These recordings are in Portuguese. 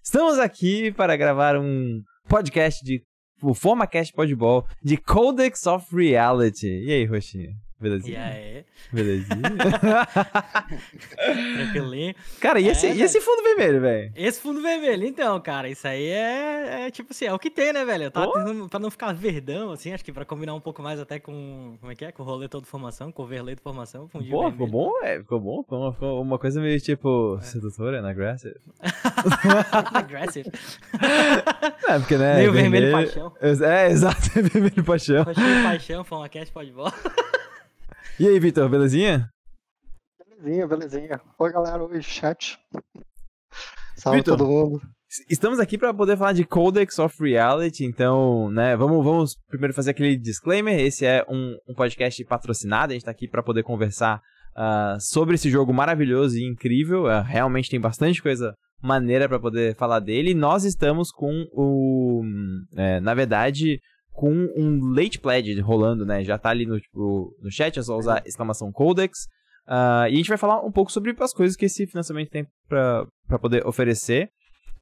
Estamos aqui para gravar um podcast o FormaCast Podball de Codex of Reality. E aí, Roxinha? Belezinha? E aí? Belezinha? Tranquilinho. Cara, e esse fundo vermelho, velho? Esse fundo vermelho, então, cara, isso aí é tipo assim, é o que tem, né, velho? Eu tava tentando, pra não ficar verdão, assim, acho que pra combinar um pouco mais até com, como é que é? Com o rolê todo de formação, com o overlay de formação, fundir Pô, vermelho. ficou bom, velho? Ficou bom? Ficou uma coisa meio tipo sedutora, né? Aggressive. Aggressive. É, porque, né? Meio vermelho paixão. É, exato, vermelho paixão. Roxinha paixão, FormaCast Podball. E aí, Vitor, belezinha? Belezinha. Oi, galera. Oi, chat. Salve Vitor, todo mundo. Estamos aqui para poder falar de Codex of Reality, então, né, vamos primeiro fazer aquele disclaimer. Esse é um podcast patrocinado, a gente tá aqui para poder conversar sobre esse jogo maravilhoso e incrível. Realmente tem bastante coisa maneira para poder falar dele. Nós estamos com na verdade, com um late pledge rolando, né, já tá ali no chat, é só usar exclamação Codex. E a gente vai falar um pouco sobre as coisas que esse financiamento tem para poder oferecer,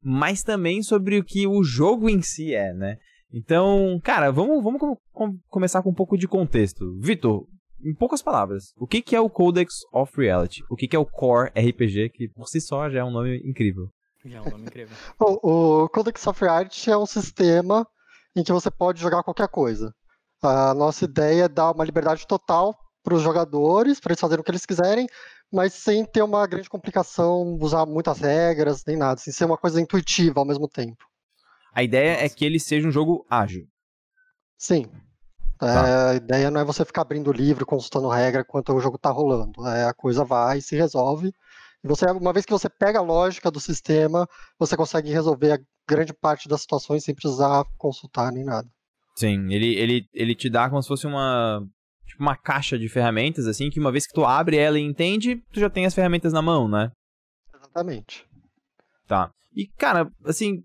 mas também sobre o que o jogo em si é, né? Então, cara, vamos começar com um pouco de contexto. Vitor, em poucas palavras, o que é o Codex of Reality? O que é o Core RPG, que por si só já é um nome incrível? Já é um nome incrível. O Codex of Reality é um sistema em que você pode jogar qualquer coisa. A nossa ideia é dar uma liberdade total para os jogadores, para eles fazerem o que eles quiserem, mas sem ter uma grande complicação, usar muitas regras, nem nada, sem ser uma coisa intuitiva ao mesmo tempo. A ideia é que ele seja um jogo ágil. Sim. Tá. A ideia não é você ficar abrindo o livro, consultando regra enquanto o jogo está rolando. A coisa vai e se resolve. E você, uma vez que você pega a lógica do sistema, você consegue resolver a grande parte das situações sem precisar consultar nem nada. Sim, ele te dá como se fosse uma caixa de ferramentas, assim, que uma vez que tu abre ela e entende, tu já tem as ferramentas na mão, né? Exatamente. Tá. E, cara, assim,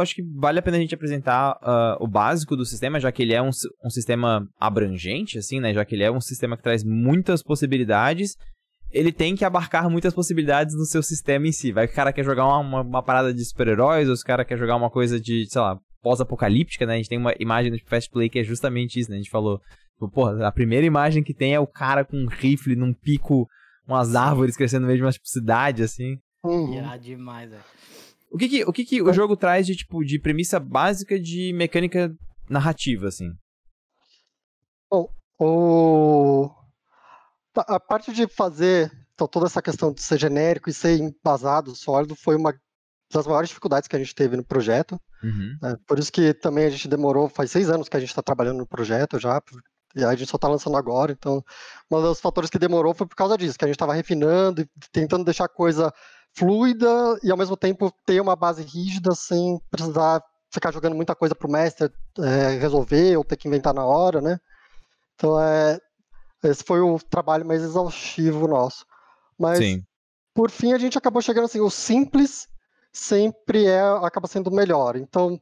acho que vale a pena a gente apresentar o básico do sistema, já que ele é um sistema abrangente, assim, né? Já que ele é um sistema que traz muitas possibilidades, ele tem que abarcar muitas possibilidades no seu sistema em si. Vai que o cara quer jogar uma parada de super-heróis, ou se o cara quer jogar uma coisa de, sei lá, pós-apocalíptica, né? A gente tem uma imagem do Fast Play que é justamente isso, né? A gente falou, porra, a primeira imagem que tem é o cara com um rifle num pico, umas árvores crescendo no meio de uma cidade, assim. Irado demais, velho. O que o jogo traz de premissa básica de mecânica narrativa, assim? Bom, a parte de fazer toda essa questão de ser genérico e ser embasado, sólido, foi uma das maiores dificuldades que a gente teve no projeto. Uhum. Por isso que também a gente demorou, faz 6 anos que a gente está trabalhando no projeto já, e a gente só está lançando agora, então um dos fatores que demorou foi por causa disso, que a gente estava refinando e tentando deixar a coisa fluida e ao mesmo tempo ter uma base rígida sem precisar ficar jogando muita coisa para o mestre resolver ou ter que inventar na hora, né? Então esse foi o trabalho mais exaustivo nosso. Mas Sim. por fim a gente acabou chegando assim, o simples sempre acaba sendo melhor. Então,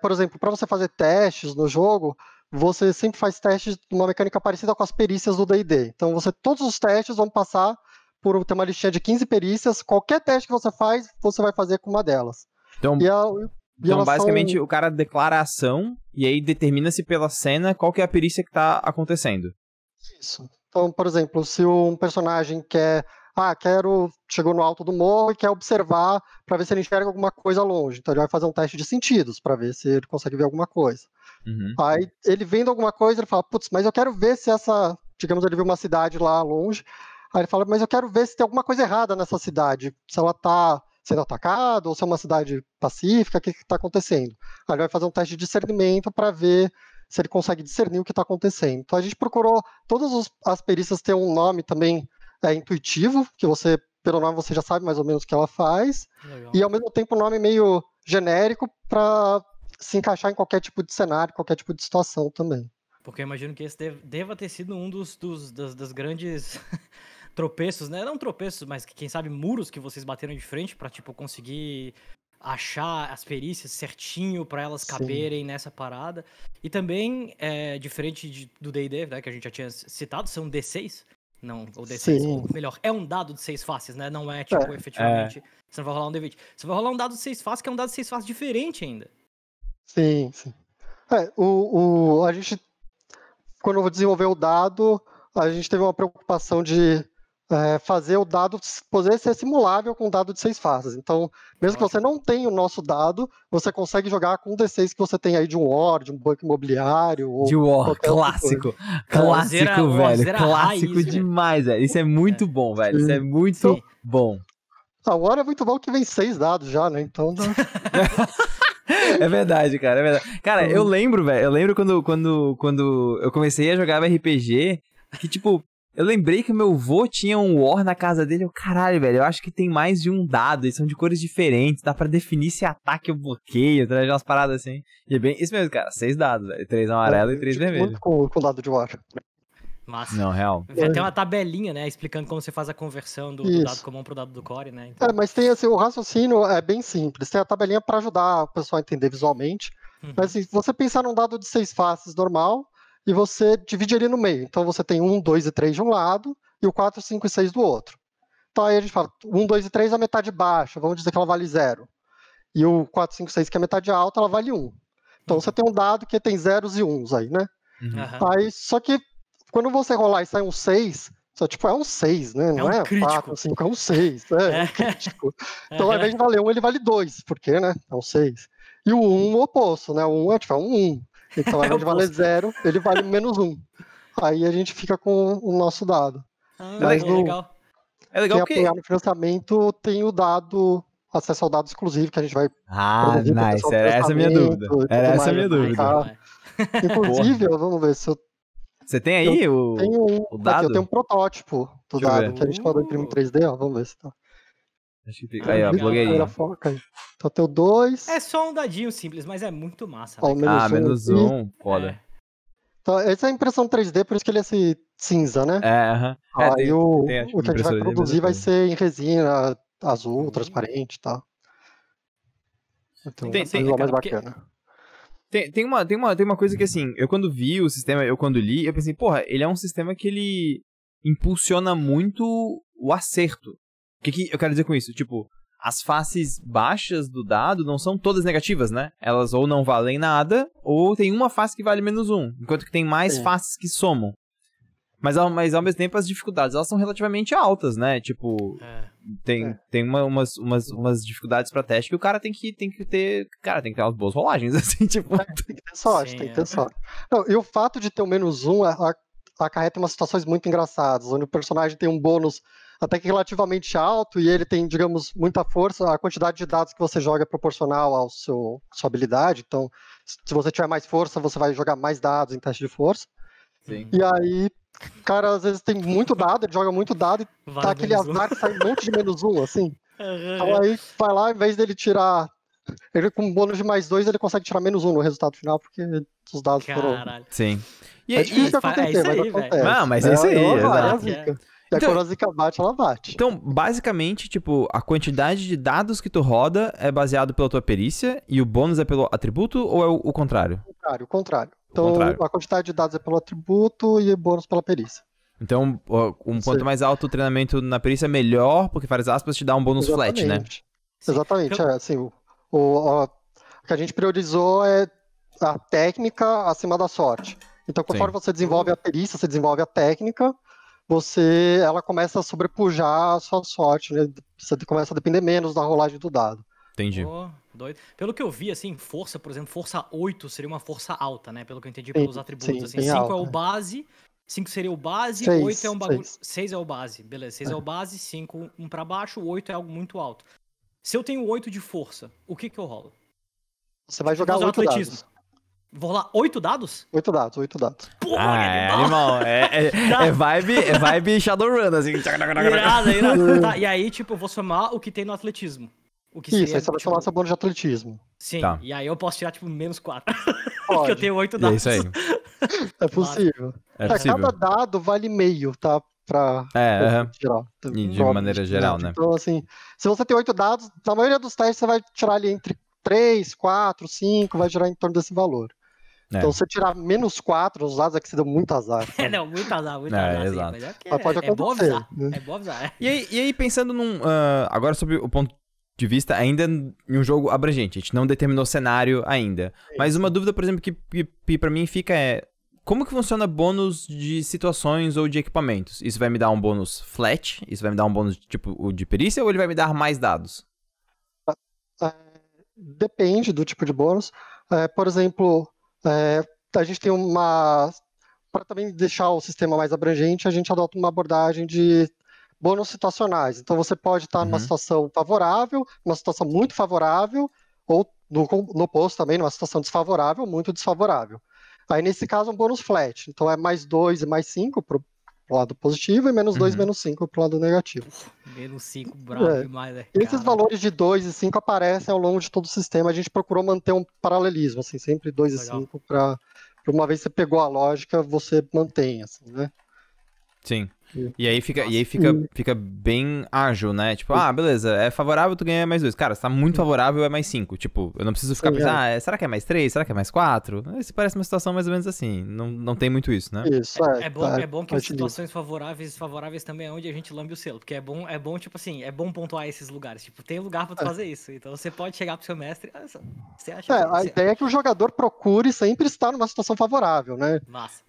por exemplo, para você fazer testes no jogo, você sempre faz testes de uma mecânica parecida com as perícias do D&D. Então, todos os testes vão passar por ter uma listinha de 15 perícias. Qualquer teste que você faz, você vai fazer com uma delas. Então basicamente, o cara declara a ação e aí determina-se pela cena qual que é a perícia que está acontecendo. Isso. Então, por exemplo, se um personagem chegou no alto do morro e quer observar para ver se ele enxerga alguma coisa longe. Então ele vai fazer um teste de sentidos para ver se ele consegue ver alguma coisa. Uhum. Aí ele vendo alguma coisa, ele fala, putz, mas eu quero ver se digamos, ele viu uma cidade lá longe, aí ele fala, mas eu quero ver se tem alguma coisa errada nessa cidade, se ela está sendo atacada ou se é uma cidade pacífica, o que está acontecendo. Aí ele vai fazer um teste de discernimento para ver se ele consegue discernir o que está acontecendo. Então a gente procurou, todas as perícias ter um nome também intuitivo, que você, pelo nome, você já sabe mais ou menos o que ela faz, Legal. e ao mesmo tempo um nome meio genérico para se encaixar em qualquer tipo de cenário, qualquer tipo de situação também. Porque eu imagino que esse deva ter sido um das grandes tropeços, né? Não tropeços, mas quem sabe muros que vocês bateram de frente pra, tipo, conseguir achar as perícias certinho pra elas caberem nessa parada. E também, diferente do D&D, né, que a gente já tinha citado, são D6. Não, o D6. Sim. Ou melhor, é um dado de 6 faces, né? Não é, tipo, efetivamente... Você não vai rolar um D20. Você vai rolar um dado de 6 faces, que é um dado de 6 faces diferente ainda. Sim. A gente, quando eu desenvolver o dado, a gente teve uma preocupação de fazer o dado poder ser simulável com um dado de 6 faces. Então, mesmo que você não tenha o nosso dado, você consegue jogar com um D6 que você tem aí de um War, de um banco imobiliário. De War, clássico. Clássico, velho. Clássico raiz, demais, velho. Isso é muito bom, velho. Isso é muito bom. A War é muito bom que vem 6 dados já, né? Então... É verdade, cara, é verdade. Cara, eu lembro, velho, quando eu comecei a jogar RPG, que, tipo, eu lembrei que o meu vô tinha um War na casa dele, caralho, velho, eu acho que tem mais de um dado, eles são de cores diferentes, dá pra definir se ataque ou bloqueio, traz umas paradas assim. E é bem isso mesmo, cara, 6 dados, velho, 3 amarelo e 3 vermelho. Muito com o dado de War. Massa. Não, real. Tem uma tabelinha, né, explicando como você faz a conversão do dado comum pro dado do core, né? Então... mas tem assim, o raciocínio é bem simples. Tem a tabelinha para ajudar o pessoal a entender visualmente. Mas assim, se você pensar num dado de 6 faces normal, e você divide ele no meio. Então você tem 1, 2 e 3 de um lado, e o 4, 5 e 6 do outro. Então aí a gente fala, 1, 2 e 3 é a metade baixa, vamos dizer que ela vale 0. E o 4, 5, 6, que é a metade alta, ela vale 1. Então você tem um dado que tem zeros e uns aí, né? Aí, só que quando você rolar e sai um 6, só, tipo, é um 6, né? Não é 4, 5, é um 6. É um crítico. Então, ao invés de valer 1, ele vale 2, porque, né? É um 6. E o 1, o oposto, né? O 1 é, tipo, um 1. Então, ao invés de valer 0, ele vale menos 1. Aí a gente fica com o nosso dado. Legal. É legal porque... Quem apoiar no financiamento tem o dado, acesso ao dado exclusivo, que a gente vai... nice. Era essa a minha dúvida. Era essa a minha dúvida. Inclusive, vamos ver se eu... Você tem aí o dado? Aqui, eu tenho um protótipo do dado, que a gente mandou imprimir em 3D, ó, vamos ver se tá. Aí, ó, blogueirinho. Então tem o 2. É só um dadinho simples, mas é muito massa. Né? Menos um, foda. Então, essa é a impressão 3D, por isso que ele é esse cinza, né? Aí o que a gente vai produzir vai ser em resina azul, transparente e tal. Então, tem mais bacana. Tem uma coisa que, assim, eu quando vi o sistema, eu quando li, eu pensei, porra, ele é um sistema que ele impulsiona muito o acerto. O que eu quero dizer com isso? Tipo, as faces baixas do dado não são todas negativas, né? Elas ou não valem nada, ou tem uma face que vale menos 1, enquanto que tem mais faces que somam. Mas ao mesmo tempo as dificuldades, elas são relativamente altas, né? Tipo, tem umas dificuldades pra teste que o cara tem que ter... Cara, tem que ter umas boas rolagens, assim, tipo... Tem que ter sorte, tem que ter sorte. Não, e o fato de ter o menos 1 acarreta umas situações muito engraçadas, onde o personagem tem um bônus até que relativamente alto e ele tem, digamos, muita força. A quantidade de dados que você joga é proporcional à sua habilidade. Então, se você tiver mais força, você vai jogar mais dados em teste de força. Sim. E aí... O cara, às vezes, tem muito dado, ele joga muito dado e tá aquele azar que sai um monte de menos 1, assim. Então aí, vai lá, em vez dele tirar... Ele com um bônus de mais 2, ele consegue tirar menos 1 no resultado final, porque os dados foram... Sim. É difícil acontecer, mas acontece. Não, mas é isso aí, exato. E quando a zica bate, ela bate. Então, basicamente, tipo, a quantidade de dados que tu roda é baseado pela tua perícia e o bônus é pelo atributo ou é o contrário? O contrário. Então, a quantidade de dados é pelo atributo e o bônus pela perícia. Então, quanto mais alto o treinamento na perícia, melhor, porque, várias aspas, te dá um bônus flat, né? Exatamente, assim, o que a gente priorizou é a técnica acima da sorte. Então, conforme você desenvolve a perícia, você desenvolve a técnica, ela começa a sobrepujar a sua sorte, né? Você começa a depender menos da rolagem do dado. Entendi. Doido. Pelo que eu vi, assim, força, por exemplo, força 8 seria uma força alta, né? Pelo que eu entendi pelos atributos. Assim, 5 é o base, 5 seria o base, 8 é um bagulho. 6 é o base, beleza. 6 é o base, 5 um pra baixo, 8 é algo muito alto. Se eu tenho 8 de força, o que eu rolo? Você vai jogar 8 dados. Vou rolar 8 dados? 8 dados. Porra, animal. É vibe Shadowrun, assim. Irado. Tá, e aí, tipo, eu vou somar o que tem no atletismo. Isso, aí você vai somar seu bônus de atletismo. Sim, e aí eu posso tirar, tipo, menos 4. Porque eu tenho 8 dados. É isso aí. É possível. Cada dado vale meio, tá? Pra tirar. De maneira geral, né? Então, assim, se você tem 8 dados, na maioria dos testes você vai tirar ali entre 3, 4, 5, vai girar em torno desse valor. Então, você tirar -4 nos lados é que você deu muito azar. Não, muito azar, muito azar. Exato. Mas Mas pode é bom acontecer, avisar. né? É bom avisar. E aí pensando agora sobre o ponto de vista ainda em um jogo abrangente, a gente não determinou cenário ainda. Mas uma dúvida, por exemplo, que pra mim fica como que funciona bônus de situações ou de equipamentos? Isso vai me dar um bônus flat? Isso vai me dar um bônus tipo o de perícia ou ele vai me dar mais dados? Depende do tipo de bônus. Por exemplo, a gente tem para também deixar o sistema mais abrangente, a gente adota uma abordagem de bônus situacionais. Então, você pode estar numa situação favorável, numa situação muito favorável, ou no oposto também, numa situação desfavorável, muito desfavorável. Aí, nesse caso, um bônus flat. Então, é +2 e +5 para o lado positivo e -2 e -5 para o lado negativo. -5, bravo demais, né? Esses valores de 2 e 5 aparecem ao longo de todo o sistema. A gente procurou manter um paralelismo, assim, sempre 2 e 5 para uma vez que você pegou a lógica, você mantém, assim, né? Sim. E aí fica bem ágil, né? Tipo, beleza, é favorável, tu ganha +2. Cara, se tá muito favorável, é +5. Tipo, eu não preciso ficar pensando, será que é +3? Será que é +4? Isso parece uma situação mais ou menos assim. Não tem muito isso, né? Isso, é bom que as situações favoráveis também é onde a gente lambe o selo. Porque é bom, tipo assim, é bom pontuar esses lugares. Tipo, tem lugar pra tu fazer isso. Então você pode chegar pro seu mestre, você acha a ideia é que o jogador procure sempre estar numa situação favorável, né? Massa.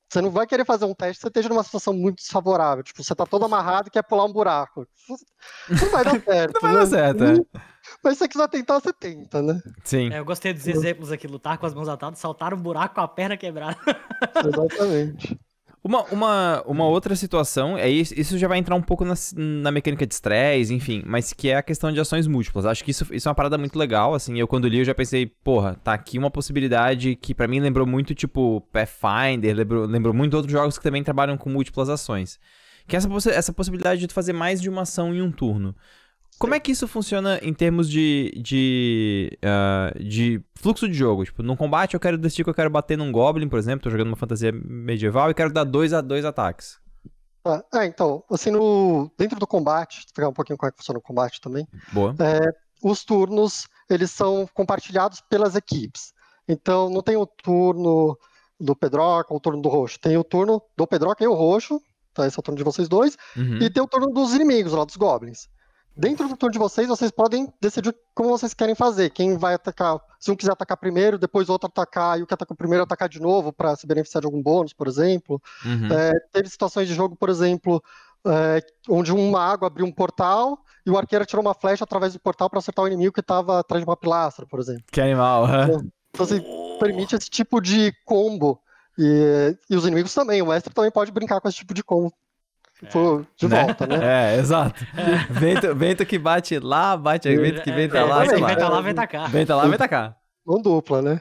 Você não vai querer fazer um teste se você esteja numa situação muito desfavorável. Tipo, você tá todo amarrado e quer pular um buraco. Não vai dar certo. Não vai dar certo, Mas se você quiser tentar, você tenta, né? Sim. Eu gostei dos exemplos aqui. Lutar com as mãos atadas, saltar um buraco com a perna quebrada. Exatamente. Uma outra situação, isso já vai entrar um pouco na mecânica de estresse, enfim, mas que é a questão de ações múltiplas. Acho que isso é uma parada muito legal, assim, eu quando li eu já pensei, porra, tá aqui uma possibilidade que pra mim lembrou muito, tipo, Pathfinder, lembrou muito outros jogos que também trabalham com múltiplas ações. Que é essa possibilidade de tu fazer mais de uma ação em um turno. Como é que isso funciona em termos de fluxo de jogo? Tipo, num combate eu quero decidir que eu quero bater num Goblin, por exemplo, tô jogando uma fantasia medieval e quero dar 2 ataques. Então, assim, dentro do combate, vou explicar um pouquinho como é que funciona o combate também. Boa. Os turnos, eles são compartilhados pelas equipes. Então, não tem o turno do Pedroca ou o turno do Roxo. Tem o turno do Pedroca e o Roxo, tá? Esse é o turno de vocês dois. E tem o turno dos inimigos, lá dos Goblins. Dentro do turno de vocês podem decidir como vocês querem fazer. Quem vai atacar, se um quiser atacar primeiro, depois o outro atacar, e o que atacou primeiro atacar de novo para se beneficiar de algum bônus, por exemplo. Teve situações de jogo, por exemplo, onde um mago abriu um portal e o arqueiro tirou uma flecha através do portal para acertar o inimigo que estava atrás de uma pilastra, por exemplo. Que animal, Então, assim, permite esse tipo de combo. E os inimigos também. O mestre também pode brincar com esse tipo de combo. De volta, né? Exato. Vento que bate lá, vento que venta lá, sei lá. Venta lá, venta cá. Venta lá, venta cá. Não dupla, né?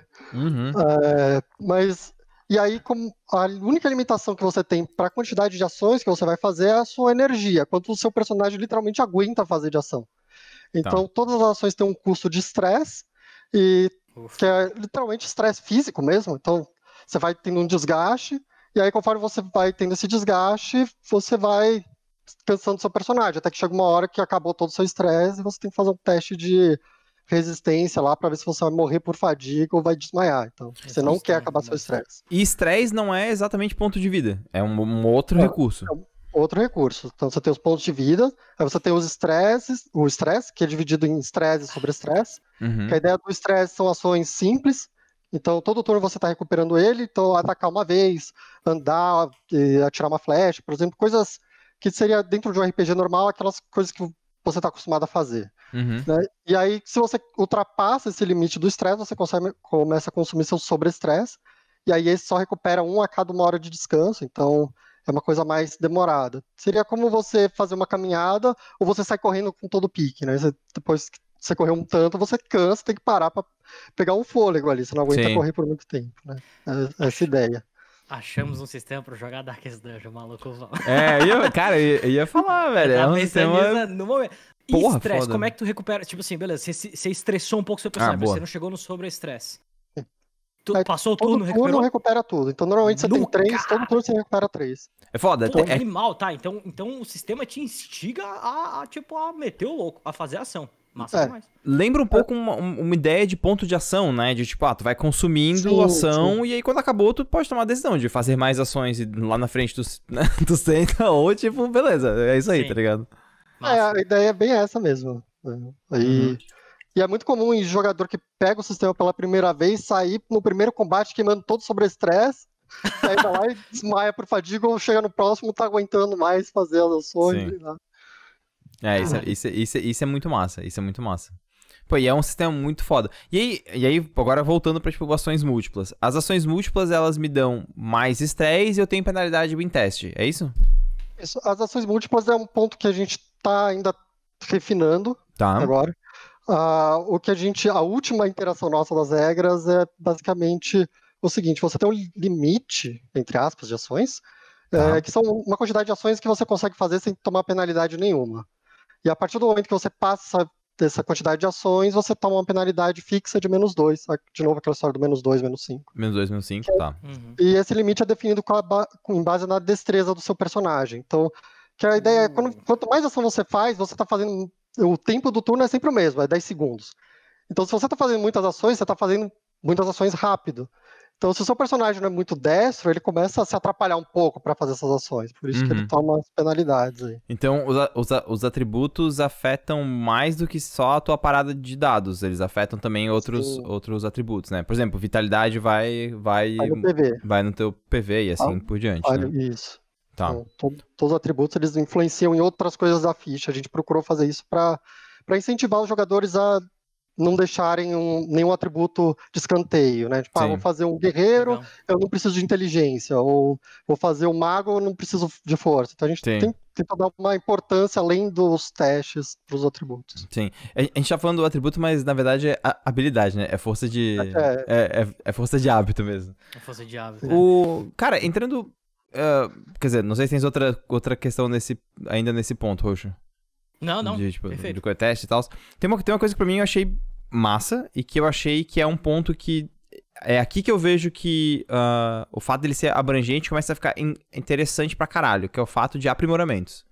Mas, e aí, como a única limitação que você tem para a quantidade de ações que você vai fazer é a sua energia, quanto o seu personagem literalmente aguenta fazer de ação. Então, todas as ações têm um custo de estresse, que é literalmente estresse físico mesmo. Então, você vai tendo um desgaste. E aí, conforme você vai tendo esse desgaste, você vai pensando no seu personagem, até que chega uma hora que acabou todo o seu estresse e você tem que fazer um teste de resistência lá pra ver se você vai morrer por fadiga ou vai desmaiar. Então, você não quer acabar seu estresse. E estresse não é exatamente ponto de vida, é um outro recurso. Outro recurso. Então, você tem os pontos de vida, aí você tem o estresse, que é dividido em estresse sobre estresse. Que a ideia do estresse são ações simples. Então, todo turno você está recuperando ele, então atacar uma vez, andar, atirar uma flecha, por exemplo, coisas que seria dentro de um RPG normal, aquelas coisas que você está acostumado a fazer. Né? E aí, se você ultrapassa esse limite do estresse, você começa a consumir seu sobre-estresse, e aí esse só recupera 1 a cada 1 hora de descanso, então é uma coisa mais demorada. Seria como você fazer uma caminhada, ou você sai correndo com todo o pique, né? Depois que você correu um tanto, você cansa, tem que parar para pegar um fôlego ali, você não aguenta correr por muito tempo, né? Essa ideia. Achamos um sistema pra jogar Darkest Dungeon, maluco. Eu ia falar, velho. É um sistema... No momento. E estresse, como é que tu recupera? Tipo assim, beleza, você estressou um pouco o seu personagem, mas você não chegou no sobre-estresse. Passou o turno, recuperou? Todo recupera tudo. Então, normalmente você tem 3, todo turno você recupera 3. É foda. Pô, animal, tá? Então o sistema te instiga a meter o louco, a fazer ação. Massa demais. Lembra um pouco uma ideia de ponto de ação, né? De tipo, tu vai consumindo Sim, ação sim. e aí quando acabou tu pode tomar a decisão de fazer mais ações e lá na frente tu senta ou tipo, beleza, é isso aí, Sim. tá ligado? A ideia é bem essa mesmo. E é muito comum em jogador que pega o sistema pela primeira vez sair no primeiro combate queimando todo sobre estresse, e aí vai lá e desmaia por fadiga ou chega no próximo, tá aguentando mais fazer as ações. Sim. E, né? Isso é muito massa, isso é muito massa. Pô, e é um sistema muito foda. E aí agora voltando pra, tipo, ações múltiplas. As ações múltiplas, elas me dão mais estresse e eu tenho penalidade de win test, é isso? Isso, as ações múltiplas é um ponto que a gente tá ainda refinando Tá. agora. A última interação nossa das regras é basicamente o seguinte: você tem um limite, entre aspas, de ações, que são uma quantidade de ações que você consegue fazer sem tomar penalidade nenhuma. E a partir do momento que você passa dessa quantidade de ações, você toma uma penalidade fixa de -2. De novo, aquela história do -2, -5. -2, -5, tá. E esse limite é definido em base na destreza do seu personagem. Então, que a ideia é, quanto mais ação você faz, você está fazendo. O tempo do turno é sempre o mesmo, é 10 segundos. Então, se você está fazendo muitas ações, você está fazendo muitas ações rápido. Então, se o seu personagem não é muito destro, ele começa a se atrapalhar um pouco para fazer essas ações. Por isso que ele toma as penalidades aí. Então, os atributos afetam mais do que só a tua parada de dados. Eles afetam também outros atributos, né? Por exemplo, vitalidade vai no PV. Vai no teu PV e assim por diante, né? Isso. Tá. Então, todos os atributos eles influenciam em outras coisas da ficha. A gente procurou fazer isso para incentivar os jogadores a não deixarem nenhum atributo de escanteio, né? Tipo, vou fazer um guerreiro, eu não preciso de inteligência, ou vou fazer um mago, eu não preciso de força. Então a gente tenta dar uma importância além dos testes para os atributos. Sim. A gente tá falando do atributo, mas na verdade é habilidade, né? É força de... É força de hábito mesmo. É força de hábito, Cara, entrando... quer dizer, não sei se tens outra questão ainda nesse ponto, Roxo. Não, perfeito. De coeteste e tal. Tem uma coisa que pra mim eu achei massa e que eu achei que é um ponto que... É aqui que eu vejo que o fato dele ser abrangente começa a ficar interessante pra caralho, que é o fato de aprimoramentos.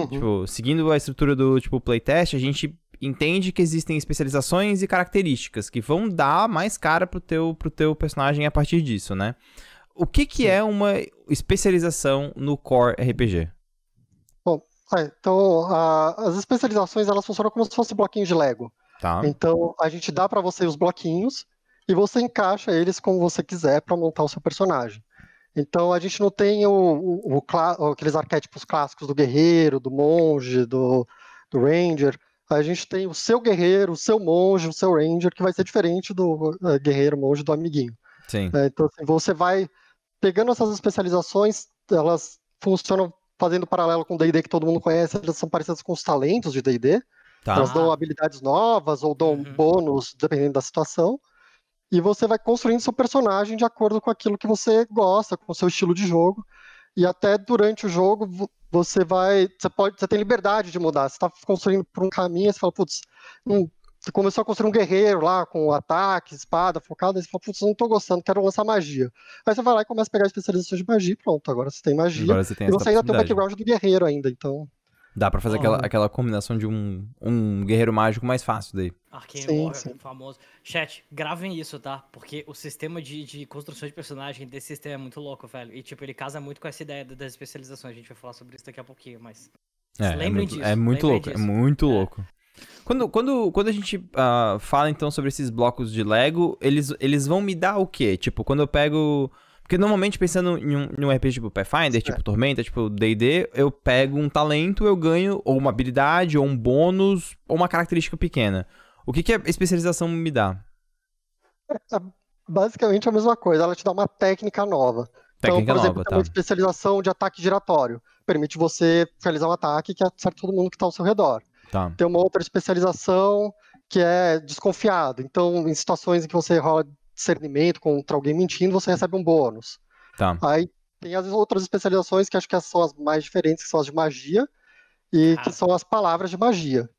Tipo, seguindo a estrutura do tipo playtest, a gente entende que existem especializações e características que vão dar mais cara pro teu personagem a partir disso, né? O que é uma especialização no core RPG? Bom, então as especializações elas funcionam como se fossem bloquinhos de Lego. Tá. Então a gente dá para você os bloquinhos e você encaixa eles como você quiser para montar o seu personagem. Então a gente não tem aqueles arquétipos clássicos do guerreiro, do monge, do ranger. A gente tem o seu guerreiro, o seu monge, o seu ranger, que vai ser diferente do guerreiro, monge, do amiguinho. Sim. Então assim, você vai pegando essas especializações, elas funcionam fazendo paralelo com o D&D que todo mundo conhece, elas são parecidas com os talentos de D&D. Tá. Elas dão habilidades novas ou dão bônus, dependendo da situação. E você vai construindo seu personagem de acordo com aquilo que você gosta, com o seu estilo de jogo. E até durante o jogo, você tem liberdade de mudar. Você está construindo por um caminho, você fala, putz, você começou a construir um guerreiro lá, com ataque, espada, focada, e você fala, putz, não estou gostando, quero lançar magia. Aí você vai lá e começa a pegar especializações de magia e pronto, agora você tem magia. Agora você tem e você ainda tem o background do guerreiro ainda, então... Dá pra fazer aquela combinação de um guerreiro mágico mais fácil daí. Arcane Warrior, famoso. Chat, gravem isso, tá? Porque o sistema de construção de personagem desse sistema é muito louco, velho. E, tipo, ele casa muito com essa ideia das especializações. A gente vai falar sobre isso daqui a pouquinho, mas... lembrem disso. É muito louco, é muito louco. Quando a gente fala, então, sobre esses blocos de Lego, eles vão me dar o quê? Tipo, quando eu pego... Porque normalmente, pensando em um RPG tipo Pathfinder, tipo Tormenta, tipo D&D, eu pego um talento, eu ganho ou uma habilidade, ou um bônus, ou uma característica pequena. O que a especialização me dá? Basicamente a mesma coisa, ela te dá uma técnica nova. Então, por exemplo, tem uma especialização de ataque giratório. Permite você realizar um ataque que acerta todo mundo que está ao seu redor. Tá. Tem uma outra especialização que é desconfiado. Então, em situações em que você rola discernimento contra alguém mentindo, você recebe um bônus. Tá. Aí tem as outras especializações que acho que são as mais diferentes, que são as de magia, e que são as palavras de magia.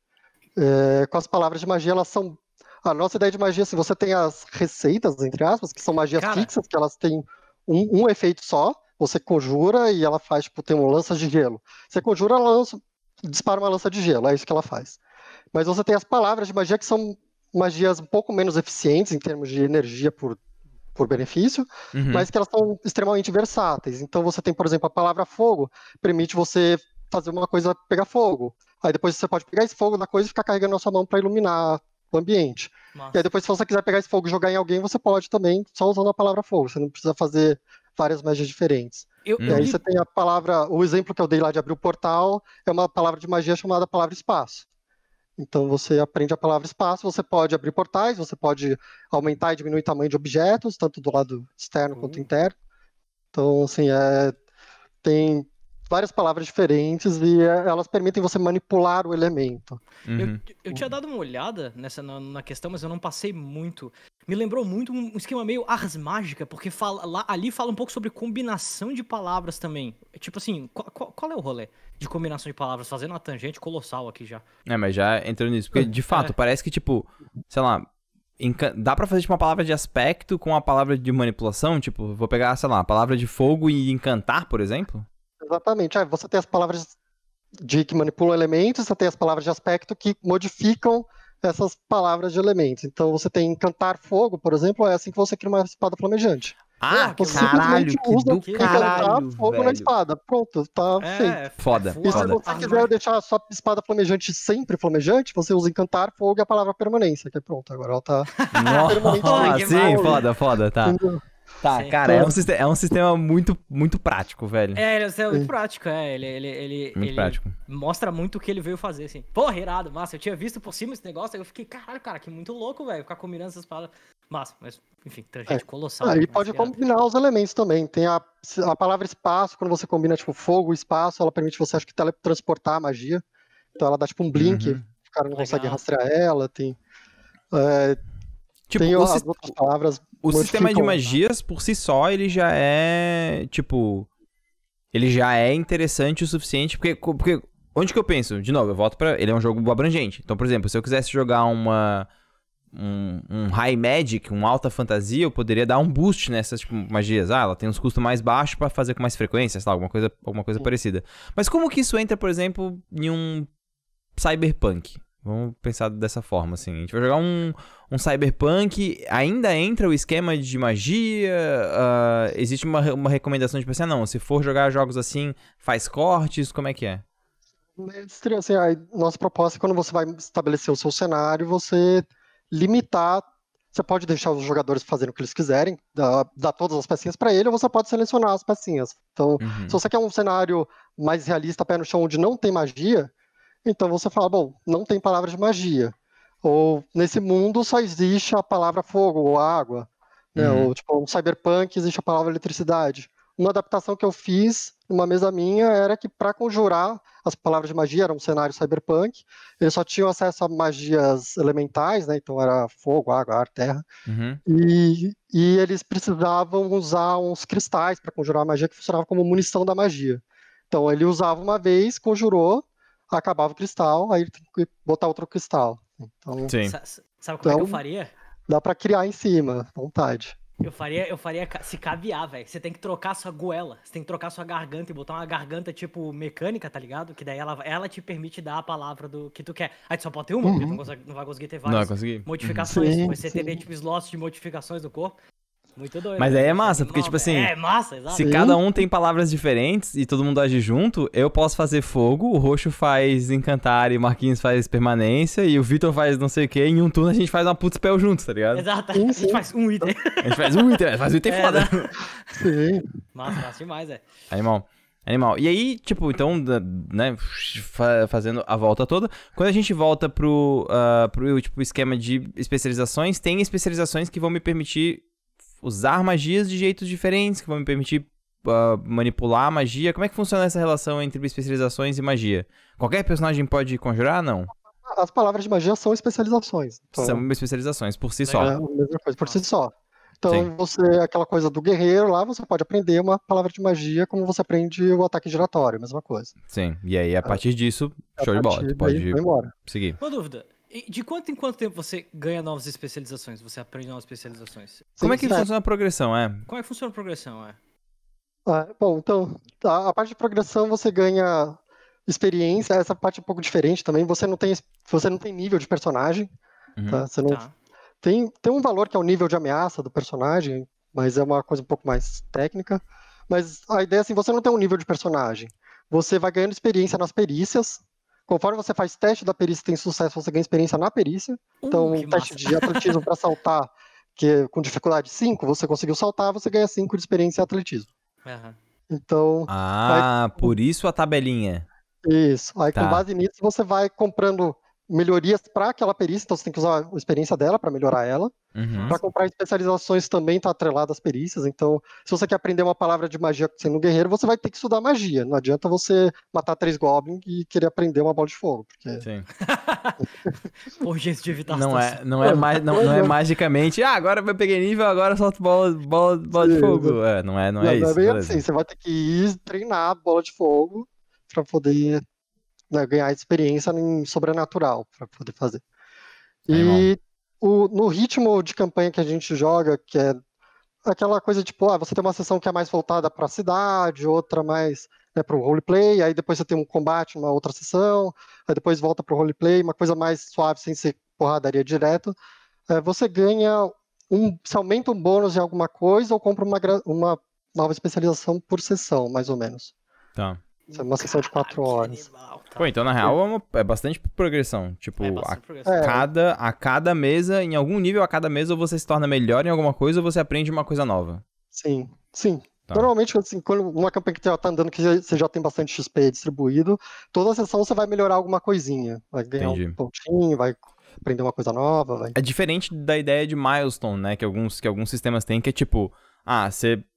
Com as palavras de magia, elas são... A nossa ideia de magia, assim, você tem as receitas, entre aspas, que são magias fixas, que elas têm um efeito só, você conjura e ela faz, tipo, tem um lança de gelo. Você conjura, ela dispara uma lança de gelo, é isso que ela faz. Mas você tem as palavras de magia que são magias um pouco menos eficientes em termos de energia por benefício, mas que elas são extremamente versáteis. Então você tem, por exemplo, a palavra fogo, permite você fazer uma coisa pegar fogo. Aí depois você pode pegar esse fogo da coisa e ficar carregando na sua mão para iluminar o ambiente. Nossa. E aí depois, se você quiser pegar esse fogo e jogar em alguém, você pode também, só usando a palavra fogo. Você não precisa fazer várias magias diferentes. E aí você tem a palavra, o exemplo que eu dei lá de abrir o portal, é uma palavra de magia chamada palavra espaço. Então você aprende a palavra espaço, você pode abrir portais, você pode aumentar e diminuir o tamanho de objetos, tanto do lado externo quanto interno. Então, assim, tem várias palavras diferentes e elas permitem você manipular o elemento. Eu tinha dado uma olhada na questão, mas eu não passei muito. Me lembrou muito um esquema meio Ars Mágica, porque ali fala um pouco sobre combinação de palavras também. Tipo assim, qual é o rolê de combinação de palavras? Fazendo uma tangente colossal aqui já. Mas já entrando nisso, porque de fato, parece que tipo, sei lá, dá pra fazer tipo uma palavra de aspecto com a palavra de manipulação? Tipo, vou pegar, sei lá, a palavra de fogo e encantar, por exemplo? Exatamente. Você tem as palavras que manipulam elementos, você tem as palavras de aspecto que modificam essas palavras de elementos. Então você tem encantar fogo, por exemplo, é assim que você cria uma espada flamejante. Você caralho, que do caralho, fogo velho. Na espada. Pronto, tá feito. Foda. E se você quiser deixar a sua espada flamejante sempre flamejante, você usa encantar fogo e a palavra permanência, que é pronto, agora ela tá permanente. Sim, foda, tá. Entendeu? Tá, cara, é um sistema muito, muito prático, velho. Ele é muito prático, ele prático. Mostra muito o que ele veio fazer, assim. Porra, irado, massa. Eu tinha visto por cima esse negócio, aí eu fiquei, caralho, cara, que muito louco, velho, ficar combinando essas palavras. Massa, mas, enfim, tangente colossal. Aí pode combinar os elementos também. Tem a palavra espaço, quando você combina, tipo, fogo e espaço, ela permite você, acho que, teletransportar a magia. Então ela dá, tipo, um blink, o cara não consegue rastrear ela, tem... Tipo, tem as outras palavras. O sistema de magias, por si só, ele já é, tipo... Ele já é interessante o suficiente, porque onde que eu penso? De novo, eu volto pra... Ele é um jogo abrangente. Então, por exemplo, se eu quisesse jogar um high magic, um alta fantasia, eu poderia dar um boost nessas tipo, magias. Ela tem uns custos mais baixos pra fazer com mais frequência, sei lá, alguma coisa parecida. Mas como que isso entra, por exemplo, em um cyberpunk? Vamos pensar dessa forma, assim. A gente vai jogar um cyberpunk, ainda entra o esquema de magia, existe uma recomendação de pensar, não, se for jogar jogos assim, faz cortes, como é que é? Mestre, assim, a nossa proposta é quando você vai estabelecer o seu cenário, você limitar, você pode deixar os jogadores fazerem o que eles quiserem, dar todas as pecinhas para ele, ou você pode selecionar as pecinhas. Então, se você quer um cenário mais realista, pé no chão, onde não tem magia, então você fala, bom, não tem palavra de magia. Ou nesse mundo só existe a palavra fogo ou água. Né? Ou tipo, um cyberpunk existe a palavra eletricidade. Uma adaptação que eu fiz numa mesa minha era que para conjurar as palavras de magia, era um cenário cyberpunk, eles só tinham acesso a magias elementais, né? Então era fogo, água, ar, terra. E eles precisavam usar uns cristais para conjurar a magia que funcionava como munição da magia. Então ele usava uma vez, conjurou, acabava o cristal, aí ele tem que botar outro cristal. Então, sabe como é que eu faria? Dá pra criar em cima, vontade. Eu faria se cabear, velho. Você tem que trocar sua goela, você tem que trocar sua garganta e botar uma garganta tipo mecânica, tá ligado? Que daí ela te permite dar a palavra do que tu quer. Aí tu só pode ter uma, porque tu não vai conseguir ter várias modificações. Você ter tipo slots de modificações do corpo. Muito doido. Mas aí é massa, porque tipo assim... É massa, exato. Se cada um tem palavras diferentes e todo mundo age junto, eu posso fazer fogo, o Roxo faz encantar e o Marquinhos faz permanência e o Vitor faz não sei o que, em um turno a gente faz uma putz spell junto, tá ligado? Exato, a gente faz um item. A gente faz um item foda. Sim. Massa demais, Animal. E aí, tipo, então, né, fazendo a volta toda, quando a gente volta pro tipo, esquema de especializações, tem especializações que vão me permitir usar magias de jeitos diferentes, que vão me permitir manipular a magia. Como é que funciona essa relação entre especializações e magia? Qualquer personagem pode conjurar, não? As palavras de magia são especializações. Então, são especializações, por si só. É a mesma coisa, por si só. Então, aquela coisa do guerreiro lá, você pode aprender uma palavra de magia como você aprende o ataque giratório, mesma coisa. Sim, e aí a partir disso, show de bola, tu pode seguir. Uma dúvida. E de quanto em quanto tempo você ganha novas especializações? Você aprende novas especializações? Como é que funciona a progressão, Como é que funciona a progressão, bom, então, a parte de progressão você ganha experiência, essa parte é um pouco diferente também. Você não tem nível de personagem, tá? Você não Tá. tem um valor que é o nível de ameaça do personagem, mas é uma coisa um pouco mais técnica. Mas a ideia é assim, você não tem um nível de personagem. Você vai ganhando experiência nas perícias. Conforme você faz teste da perícia e tem sucesso, você ganha experiência na perícia. Então, Que um teste massa. de atletismo para saltar, que é com dificuldade 5, você conseguiu saltar, você ganha 5 de experiência em atletismo. Aham. Então, Por isso a tabelinha. isso. Aí, com Tá. base nisso, você vai comprando melhorias para aquela perícia, então você tem que usar a experiência dela para melhorar ela. Uhum. Para comprar especializações também está atrelado às perícias, então se você quer aprender uma palavra de magia sendo um guerreiro, você vai ter que estudar magia. Não adianta você matar 3 goblins e querer aprender uma bola de fogo. Porque... Sim. Urgência de evitar a Não situação. não é magicamente, agora eu peguei nível, agora eu solto bola de Sim, fogo. Não é não isso. é bem Beleza. assim, você vai ter que ir treinar a bola de fogo para poder, né, ganhar experiência em sobrenatural para poder fazer. Animal. E no ritmo de campanha que a gente joga, que é aquela coisa tipo, você tem uma sessão que é mais voltada para a cidade, outra mais, né, para o roleplay, aí depois você tem um combate numa outra sessão, aí depois volta para o roleplay, uma coisa mais suave, sem ser porradaria direto. Você ganha você aumenta um bônus em alguma coisa ou compra uma nova especialização por sessão, mais ou menos. Tá. Isso é uma sessão de 4 horas. Animal, tá. Pô, então na real é bastante progressão. Tipo, Bastante progressão. a cada mesa, em algum nível, a cada mesa, ou você se torna melhor em alguma coisa ou você aprende uma coisa nova. Sim, sim. Tá. Normalmente, assim, quando uma campanha que tá andando que você já tem bastante XP distribuído, toda sessão você vai melhorar alguma coisinha. Vai ganhar Entendi. um pontinho, vai aprender uma coisa nova. Vai... É diferente da ideia de milestone, né? Que alguns sistemas têm, que é tipo,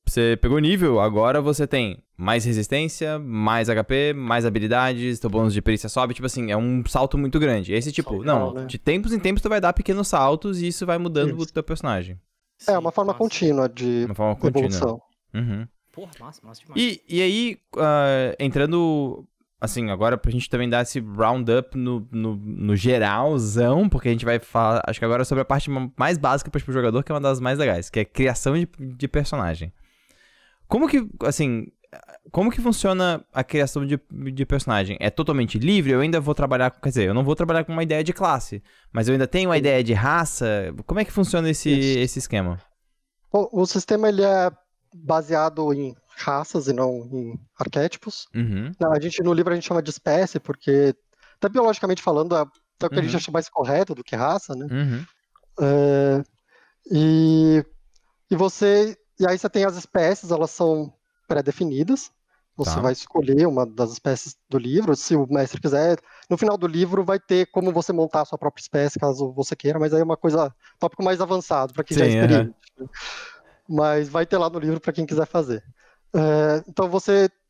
você pegou nível, agora você tem mais resistência, mais HP, mais habilidades, teu bônus de perícia sobe, tipo assim, é um salto muito grande. Esse tipo, né? de tempos em tempos tu vai dar pequenos saltos e isso vai mudando o teu personagem. É uma forma contínua de Uma forma contínua. evolução. Uhum. Porra, massa demais. E aí, entrando, assim, agora pra gente também dar esse round-up no geralzão, porque a gente vai falar, acho que agora sobre a parte mais básica pro jogador, que é uma das mais legais, que é a criação de personagem. Como que funciona a criação de personagem? É totalmente livre? Eu ainda vou trabalhar com... Quer dizer, eu não vou trabalhar com uma ideia de classe, mas eu ainda tenho uma ideia de raça? Como é que funciona esse esquema? Bom, o sistema ele é baseado em raças e não em arquétipos. Uhum. No livro a gente chama de espécie, porque, até biologicamente falando, é o que a gente acha mais correto do que raça, né? Uhum. E aí você tem as espécies, elas são pré-definidas. Você vai escolher uma das espécies do livro, se o mestre quiser. No final do livro vai ter como você montar a sua própria espécie, caso você queira, mas aí é uma coisa, tópico mais avançado, para quem já é experiente. Mas vai ter lá no livro para quem quiser fazer. Então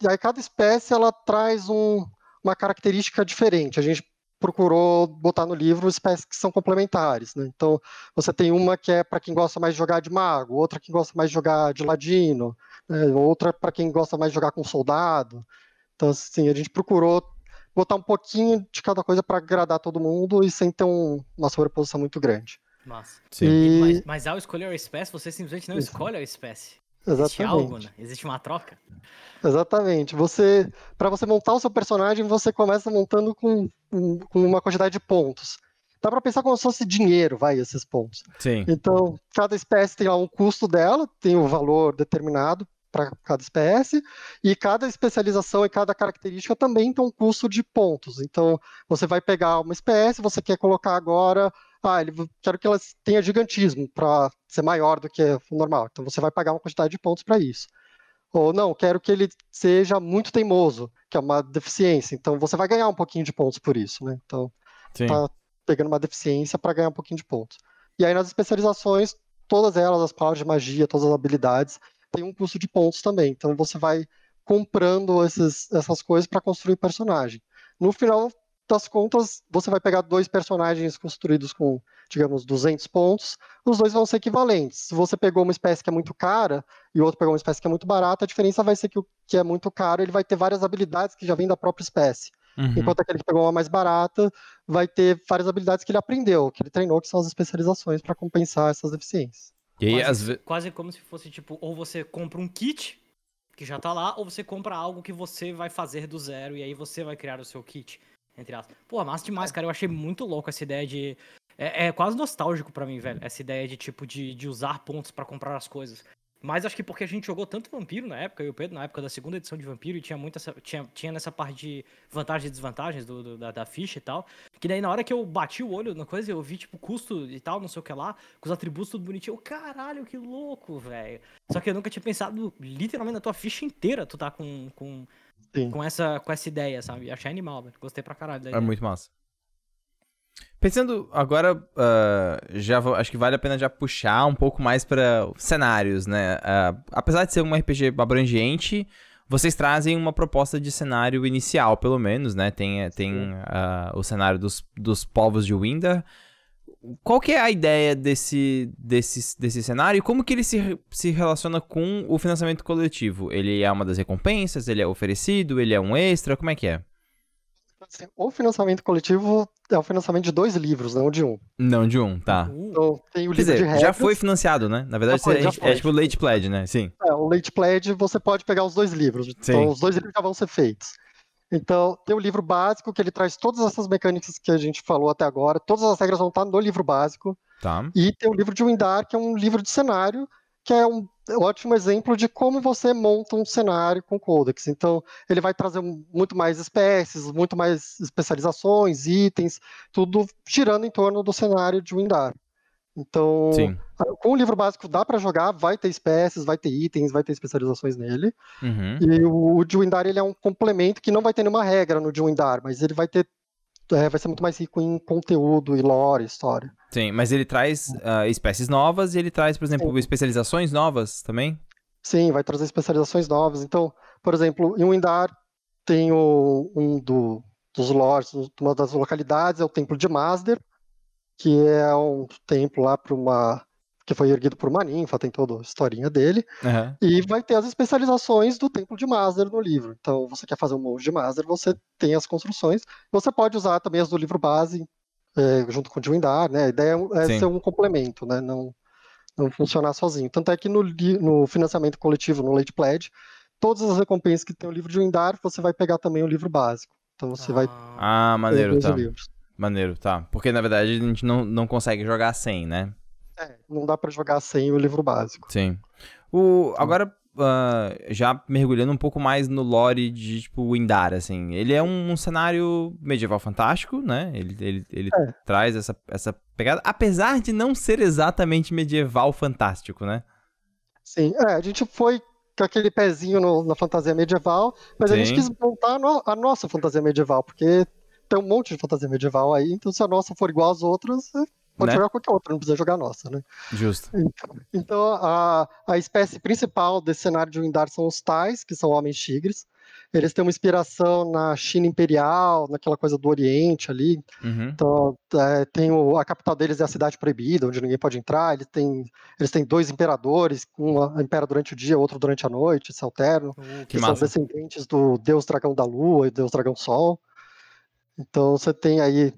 aí cada espécie ela traz uma característica diferente. A gente procurou botar no livro espécies que são complementares, né? Então você tem uma que é para quem gosta mais de jogar de mago, outra que gosta mais de jogar de ladino, né? Outra para quem gosta mais de jogar com soldado. Então assim, a gente procurou botar um pouquinho de cada coisa para agradar todo mundo e sem ter uma sobreposição muito grande. Massa. Sim. Mas ao escolher a espécie, você simplesmente não escolhe a espécie. Exatamente. Existe algo, né? Existe uma troca. Exatamente. Para você montar o seu personagem, você começa montando com uma quantidade de pontos. Dá para pensar como se fosse dinheiro, esses pontos. Sim. Então, cada espécie tem lá um custo dela, tem um valor determinado para cada espécie, e cada especialização e cada característica também tem um custo de pontos. Então, você vai pegar uma espécie, você quer colocar agora, quero que ela tenha gigantismo para ser maior do que o normal. Então, você vai pagar uma quantidade de pontos para isso. Ou não, quero que ele seja muito teimoso, que é uma deficiência. Então, você vai ganhar um pouquinho de pontos por isso, né? Então, tá pegando uma deficiência para ganhar um pouquinho de pontos. E aí, nas especializações, todas elas, as palavras de magia, todas as habilidades, tem um custo de pontos também. Então você vai comprando essas coisas para construir o personagem. No final das contas, você vai pegar 2 personagens construídos com, digamos, 200 pontos, os dois vão ser equivalentes. Se você pegou uma espécie que é muito cara e o outro pegou uma espécie que é muito barata, a diferença vai ser que o que é muito caro ele vai ter várias habilidades que já vêm da própria espécie. Uhum. Enquanto aquele que pegou uma mais barata vai ter várias habilidades que ele aprendeu, que ele treinou, que são as especializações para compensar essas deficiências. E aí, Quase como se fosse, tipo, ou você compra um kit que já tá lá, ou você compra algo que você vai fazer do zero e aí você vai criar o seu kit, entre aspas. Pô, massa demais, cara. Eu achei muito louco essa ideia de... É quase nostálgico pra mim, velho. Essa ideia de, tipo, de usar pontos pra comprar as coisas. Mas acho que porque a gente jogou tanto Vampiro na época, eu e o Pedro, na época da segunda edição de Vampiro, e tinha muito tinha nessa parte de vantagens e desvantagens da ficha e tal, que daí na hora que eu bati o olho na coisa, eu vi, tipo, custo e tal, não sei o que lá, com os atributos tudo bonitinho. Eu, caralho, que louco, velho. Só que eu nunca tinha pensado, literalmente, na tua ficha inteira, tu tá com essa ideia, sabe? Achei animal, velho. Gostei pra caralho da ideia. É muito massa. Pensando agora, acho que vale a pena já puxar um pouco mais para cenários, né? Apesar de ser um RPG abrangente, vocês trazem uma proposta de cenário inicial, pelo menos, né? Tem o cenário dos povos de Windar. Qual que é a ideia desse cenário e como que ele se relaciona com o financiamento coletivo? Ele é uma das recompensas? Ele é oferecido? Ele é um extra? Como é que é? Assim, o financiamento coletivo é o financiamento de 2 livros, não de um. Não, de um, tá. Então, tem o Quer livro dizer, de regras. já foi financiado, né? Na verdade, Já foi. é tipo o Late Pledge, né? Sim. O Late Pledge, você pode pegar os 2 livros. Sim. Então, os 2 livros já vão ser feitos. Então, tem o livro básico, que ele traz todas essas mecânicas que a gente falou até agora. Todas as regras vão estar no livro básico. Tá. E tem o livro de Windar, que é um livro de cenário, que é um ótimo exemplo de como você monta um cenário com Codex. Então, ele vai trazer muito mais espécies, muito mais especializações, itens, tudo girando em torno do cenário de Windar. Então, Sim. com o livro básico dá para jogar, vai ter espécies, vai ter itens, vai ter especializações nele. Uhum. E o de Windar, ele é um complemento que não vai ter nenhuma regra no de Windar, mas ele vai ter vai ser muito mais rico em conteúdo e lore, história. Sim, mas ele traz espécies novas e ele traz, por exemplo, Sim. especializações novas também? Sim, vai trazer especializações novas. Então, por exemplo, em Windar tem dos lores, uma das localidades é o Templo de Masder, que é um templo lá que foi erguido por uma ninfa, tem toda a historinha dele. Uhum. E vai ter as especializações do Templo de Masder no livro. Então, você quer fazer um monge de Masder, você tem as construções. Você pode usar também as do livro base, junto com o de Windar, né? A ideia é Sim. ser um complemento, né? Não funcionar sozinho. Tanto é que no financiamento coletivo, no Late Pledge, todas as recompensas que tem o livro de Windar, você vai pegar também o livro básico. Então, você vai Ah, maneiro, ter tá. livros. Maneiro, tá. Porque, na verdade, a gente não consegue jogar sem, né? Não dá pra jogar sem o livro básico. Sim. Agora, já mergulhando um pouco mais no lore de, tipo, Windar, assim. Ele é um cenário medieval fantástico, né? Ele traz essa pegada, apesar de não ser exatamente medieval fantástico, né? Sim, a gente foi com aquele pezinho na fantasia medieval, mas a gente Sim. quis montar a nossa fantasia medieval, porque tem um monte de fantasia medieval aí, então se a nossa for igual às outras, pode Né? jogar qualquer outra, não precisa jogar a nossa, né? Justo. Então, a espécie principal desse cenário de Windar são os Tais, que são homens tigres. Eles têm uma inspiração na China imperial, naquela coisa do Oriente ali. Uhum. Então, a capital deles é a Cidade Proibida, onde ninguém pode entrar. Eles têm 2 imperadores, um impera durante o dia, outro durante a noite, se alternam. Que são massa. descendentes do Deus Dragão da Lua e Deus Dragão Sol. Então, você tem aí...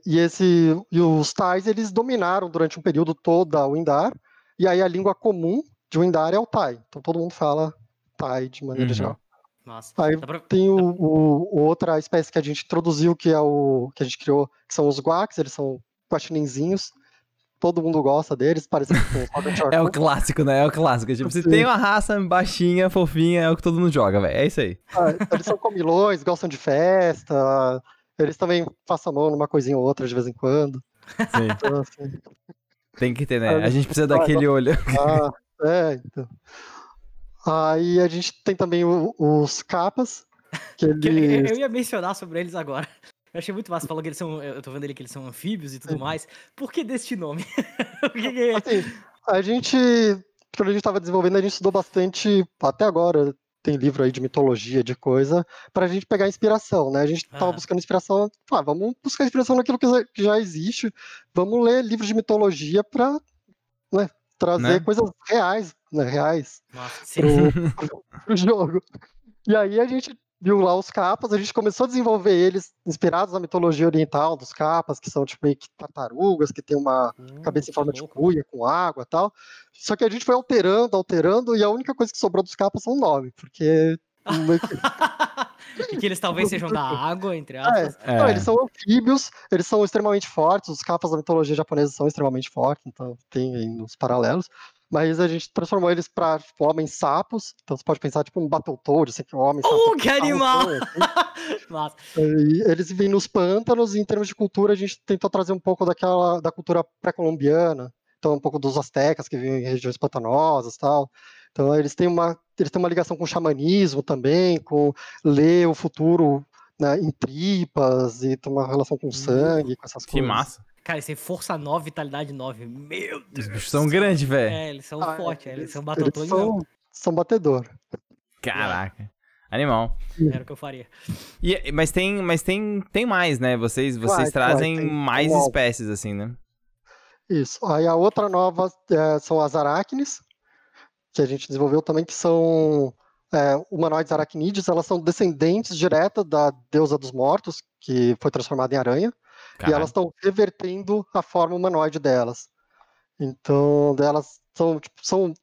E os Tais, eles dominaram durante um período todo a Windar, e aí a língua comum de Windar é o Tai. Então, todo mundo fala Tai de maneira geral. Nossa. Aí tem outra espécie que a gente introduziu, que a gente criou, que são os Guacs, eles são guaxinenzinhos, todo mundo gosta deles, parece que tem É o clássico, né? É o clássico. Tipo, se tem uma raça baixinha, fofinha, é o que todo mundo joga, velho. É isso aí. Eles são comilões, gostam de festa, eles também passam a mão numa coisinha ou outra de vez em quando. Sim. Então, assim, tem que ter, né? A gente precisa daquele olho. Então. Aí a gente tem também os capas. Eu ia mencionar sobre eles agora. Eu achei muito massa. Falou que eles são. Eu tô vendo ali que eles são anfíbios e tudo mais. Por que deste nome? Assim, quando a gente estava desenvolvendo, a gente estudou bastante. Até agora tem livro aí de mitologia, de coisa, pra gente pegar inspiração, né? A gente tava buscando inspiração. Vamos buscar inspiração naquilo que já existe. Vamos ler livros de mitologia pra, né, trazer coisas reais, né? Reais pro jogo. E aí a gente viu lá os capas, a gente começou a desenvolver eles inspirados na mitologia oriental dos capas, que são tipo meio que tartarugas, que tem uma cabeça em forma de cuia com água e tal. Só que a gente foi alterando, e a única coisa que sobrou dos capas são o nome, porque... E que eles talvez sejam da água, entre aspas. Não, eles são anfíbios, eles são extremamente fortes, os capas da mitologia japonesa são extremamente fortes, então tem aí uns paralelos. Mas a gente transformou eles pra, tipo, homens sapos. Então você pode pensar, tipo, um Battletoad, assim, que é um homem sapo. Que animal! Assim. E eles vivem nos pântanos, e em termos de cultura, a gente tentou trazer um pouco da cultura pré-colombiana. Então, um pouco dos astecas, que vivem em regiões pantanosas e tal. Então, eles têm uma ligação com o xamanismo também, com ler o futuro, né, em tripas, e tem uma relação com sangue, com essas coisas. Que massa. Cara, eles têm força 9, vitalidade 9. Meu Deus. Os bichos são grandes, velho. Eles são fortes. Eles são Battletoad. São batedor. Caraca. Animal. Era o que eu faria. Mas tem mais, né? Vocês trazem mais espécies, assim, né? Isso. Aí a outra nova são as aracnes, que a gente desenvolveu também, que são humanoides aracnídeos. Elas são descendentes diretas da deusa dos mortos, que foi transformada em aranha. Caralho. E elas estão revertendo a forma humanoide delas. Então, elas são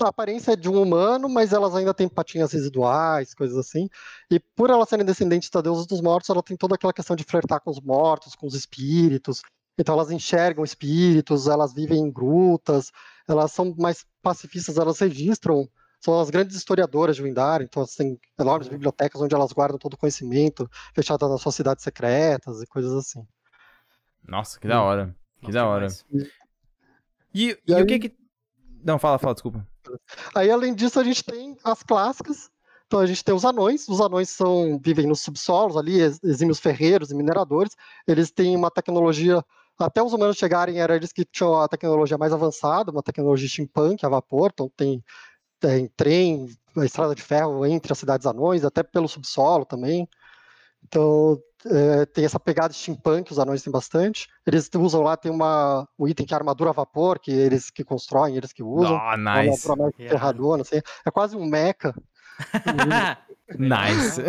a aparência de um humano, mas elas ainda têm patinhas residuais, coisas assim. E por elas serem descendentes da deusa dos mortos, ela tem toda aquela questão de flertar com os mortos, com os espíritos. Então elas enxergam espíritos, elas vivem em grutas, elas são mais pacifistas, elas registram, são as grandes historiadoras de Windar, então elas têm enormes bibliotecas onde elas guardam todo o conhecimento, fechadas nas suas cidades secretas e coisas assim. Nossa, que da hora. Que da hora. E aí... o que... Não, fala, desculpa. Aí, além disso, a gente tem as clássicas. Então, a gente tem os anões vivem nos subsolos ali, exímios ferreiros e mineradores. Eles têm uma tecnologia, até os humanos chegarem, era eles que tinham a tecnologia mais avançada, uma tecnologia steampunk a vapor, então tem trem, a estrada de ferro entre as cidades anões, até pelo subsolo também. Então, tem essa pegada steampunk, os anões têm bastante. Eles usam lá, tem um item que é a armadura a vapor, que eles que constroem, eles que usam. Oh, nice. Uma armadura mais ferradona, assim. É quase um mecha. Nice.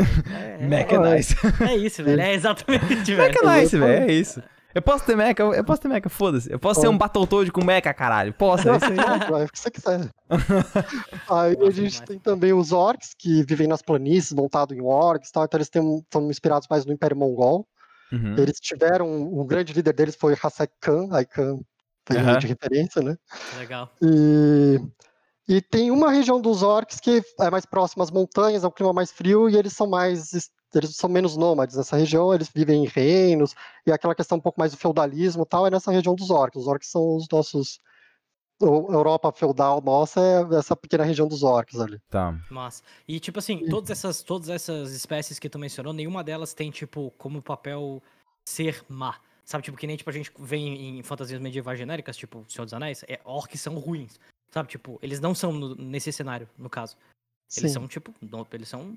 Mecha nice. É isso, velho. É exatamente, velho. Mecha nice, velho. É isso. Eu posso ter mecha, foda-se. Eu posso ser um Battletoad com mecha, caralho. Posso, é isso aí. Vai, o que você quiser. Aí a gente tem também os orcs, que vivem nas planícies, montados em orcs, tal. Então eles são inspirados mais no Império Mongol. Uhum. Eles tiveram, o grande líder deles foi Hasek Khan, aí Khan foi de referência, né? Legal. E tem uma região dos orcs que é mais próxima às montanhas, é um clima mais frio, e eles são menos nômades nessa região, eles vivem em reinos, e aquela questão um pouco mais do feudalismo e tal, é nessa região dos orcs. Os orcs são os nossos... A Europa feudal nossa é essa pequena região dos orcs ali. Tá. Massa. E, tipo assim, todas essas espécies que tu mencionou, nenhuma delas tem, tipo, como papel ser má. Sabe, tipo, que nem tipo, a gente vê em fantasias medievais genéricas, tipo Senhor dos Anéis, orcs são ruins. Sabe, tipo, eles não são nesse cenário, no caso. Eles são, tipo, eles são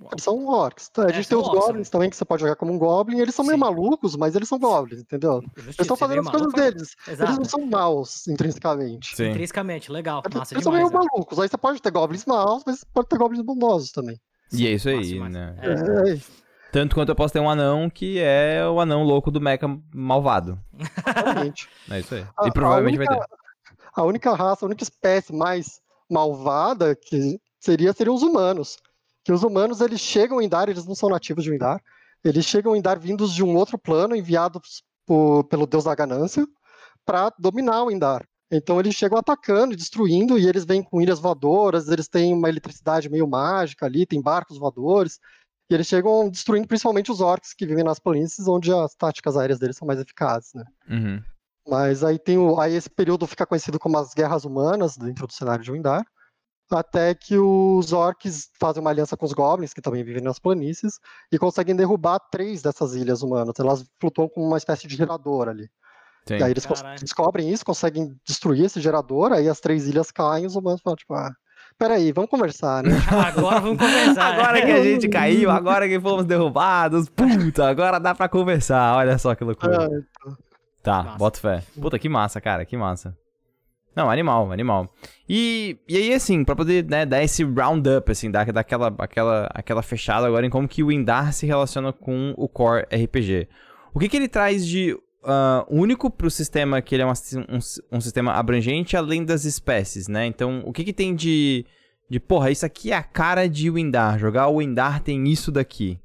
orcs. Então, a gente tem os goblins também, que você pode jogar como um goblin. Eles são meio malucos, mas eles são goblins, entendeu? Eles estão fazendo as coisas deles. Exato. Eles não são maus, intrinsecamente. Sim. Intrinsecamente, legal. Massa eles são meio malucos. Aí você pode ter goblins maus, mas pode ter goblins bondosos também. E é isso aí, né? Tanto quanto eu posso ter um anão que é o anão louco do mecha malvado. Exatamente. É isso aí. E provavelmente vai ter. A única raça, a única espécie mais malvada que seriam os humanos. Que os humanos, eles chegam em Indar, eles não são nativos de Indar, eles chegam em Indar vindos de um outro plano, enviados pelo deus da ganância, para dominar o Indar. Então eles chegam atacando, destruindo, e eles vêm com ilhas voadoras, eles têm uma eletricidade meio mágica ali, tem barcos voadores, e eles chegam destruindo principalmente os orcs que vivem nas planícies, onde as táticas aéreas deles são mais eficazes, né? Uhum. Mas aí aí esse período fica conhecido como as Guerras Humanas, dentro do cenário de Windar, até que os orcs fazem uma aliança com os goblins, que também vivem nas planícies, e conseguem derrubar 3 dessas ilhas humanas. Elas flutuam como uma espécie de gerador ali. Sim. E aí eles descobrem isso, conseguem destruir esse gerador, aí as 3 ilhas caem e os humanos falam, tipo, peraí, vamos conversar, né? Agora vamos conversar. Agora que a gente caiu, agora que fomos derrubados, puta, agora dá pra conversar. Olha só que loucura. Tá, massa. Bota fé. Puta, que massa, cara, que massa. Não, animal, animal. E aí, assim, pra poder, né, dar esse round-up, assim, dar aquela fechada agora em como que o Indar se relaciona com o Core RPG. O que ele traz de único pro sistema, que ele é um sistema abrangente, além das espécies, né? Então, o que tem de porra, isso aqui é a cara de Windar, jogar o Windar tem isso daqui.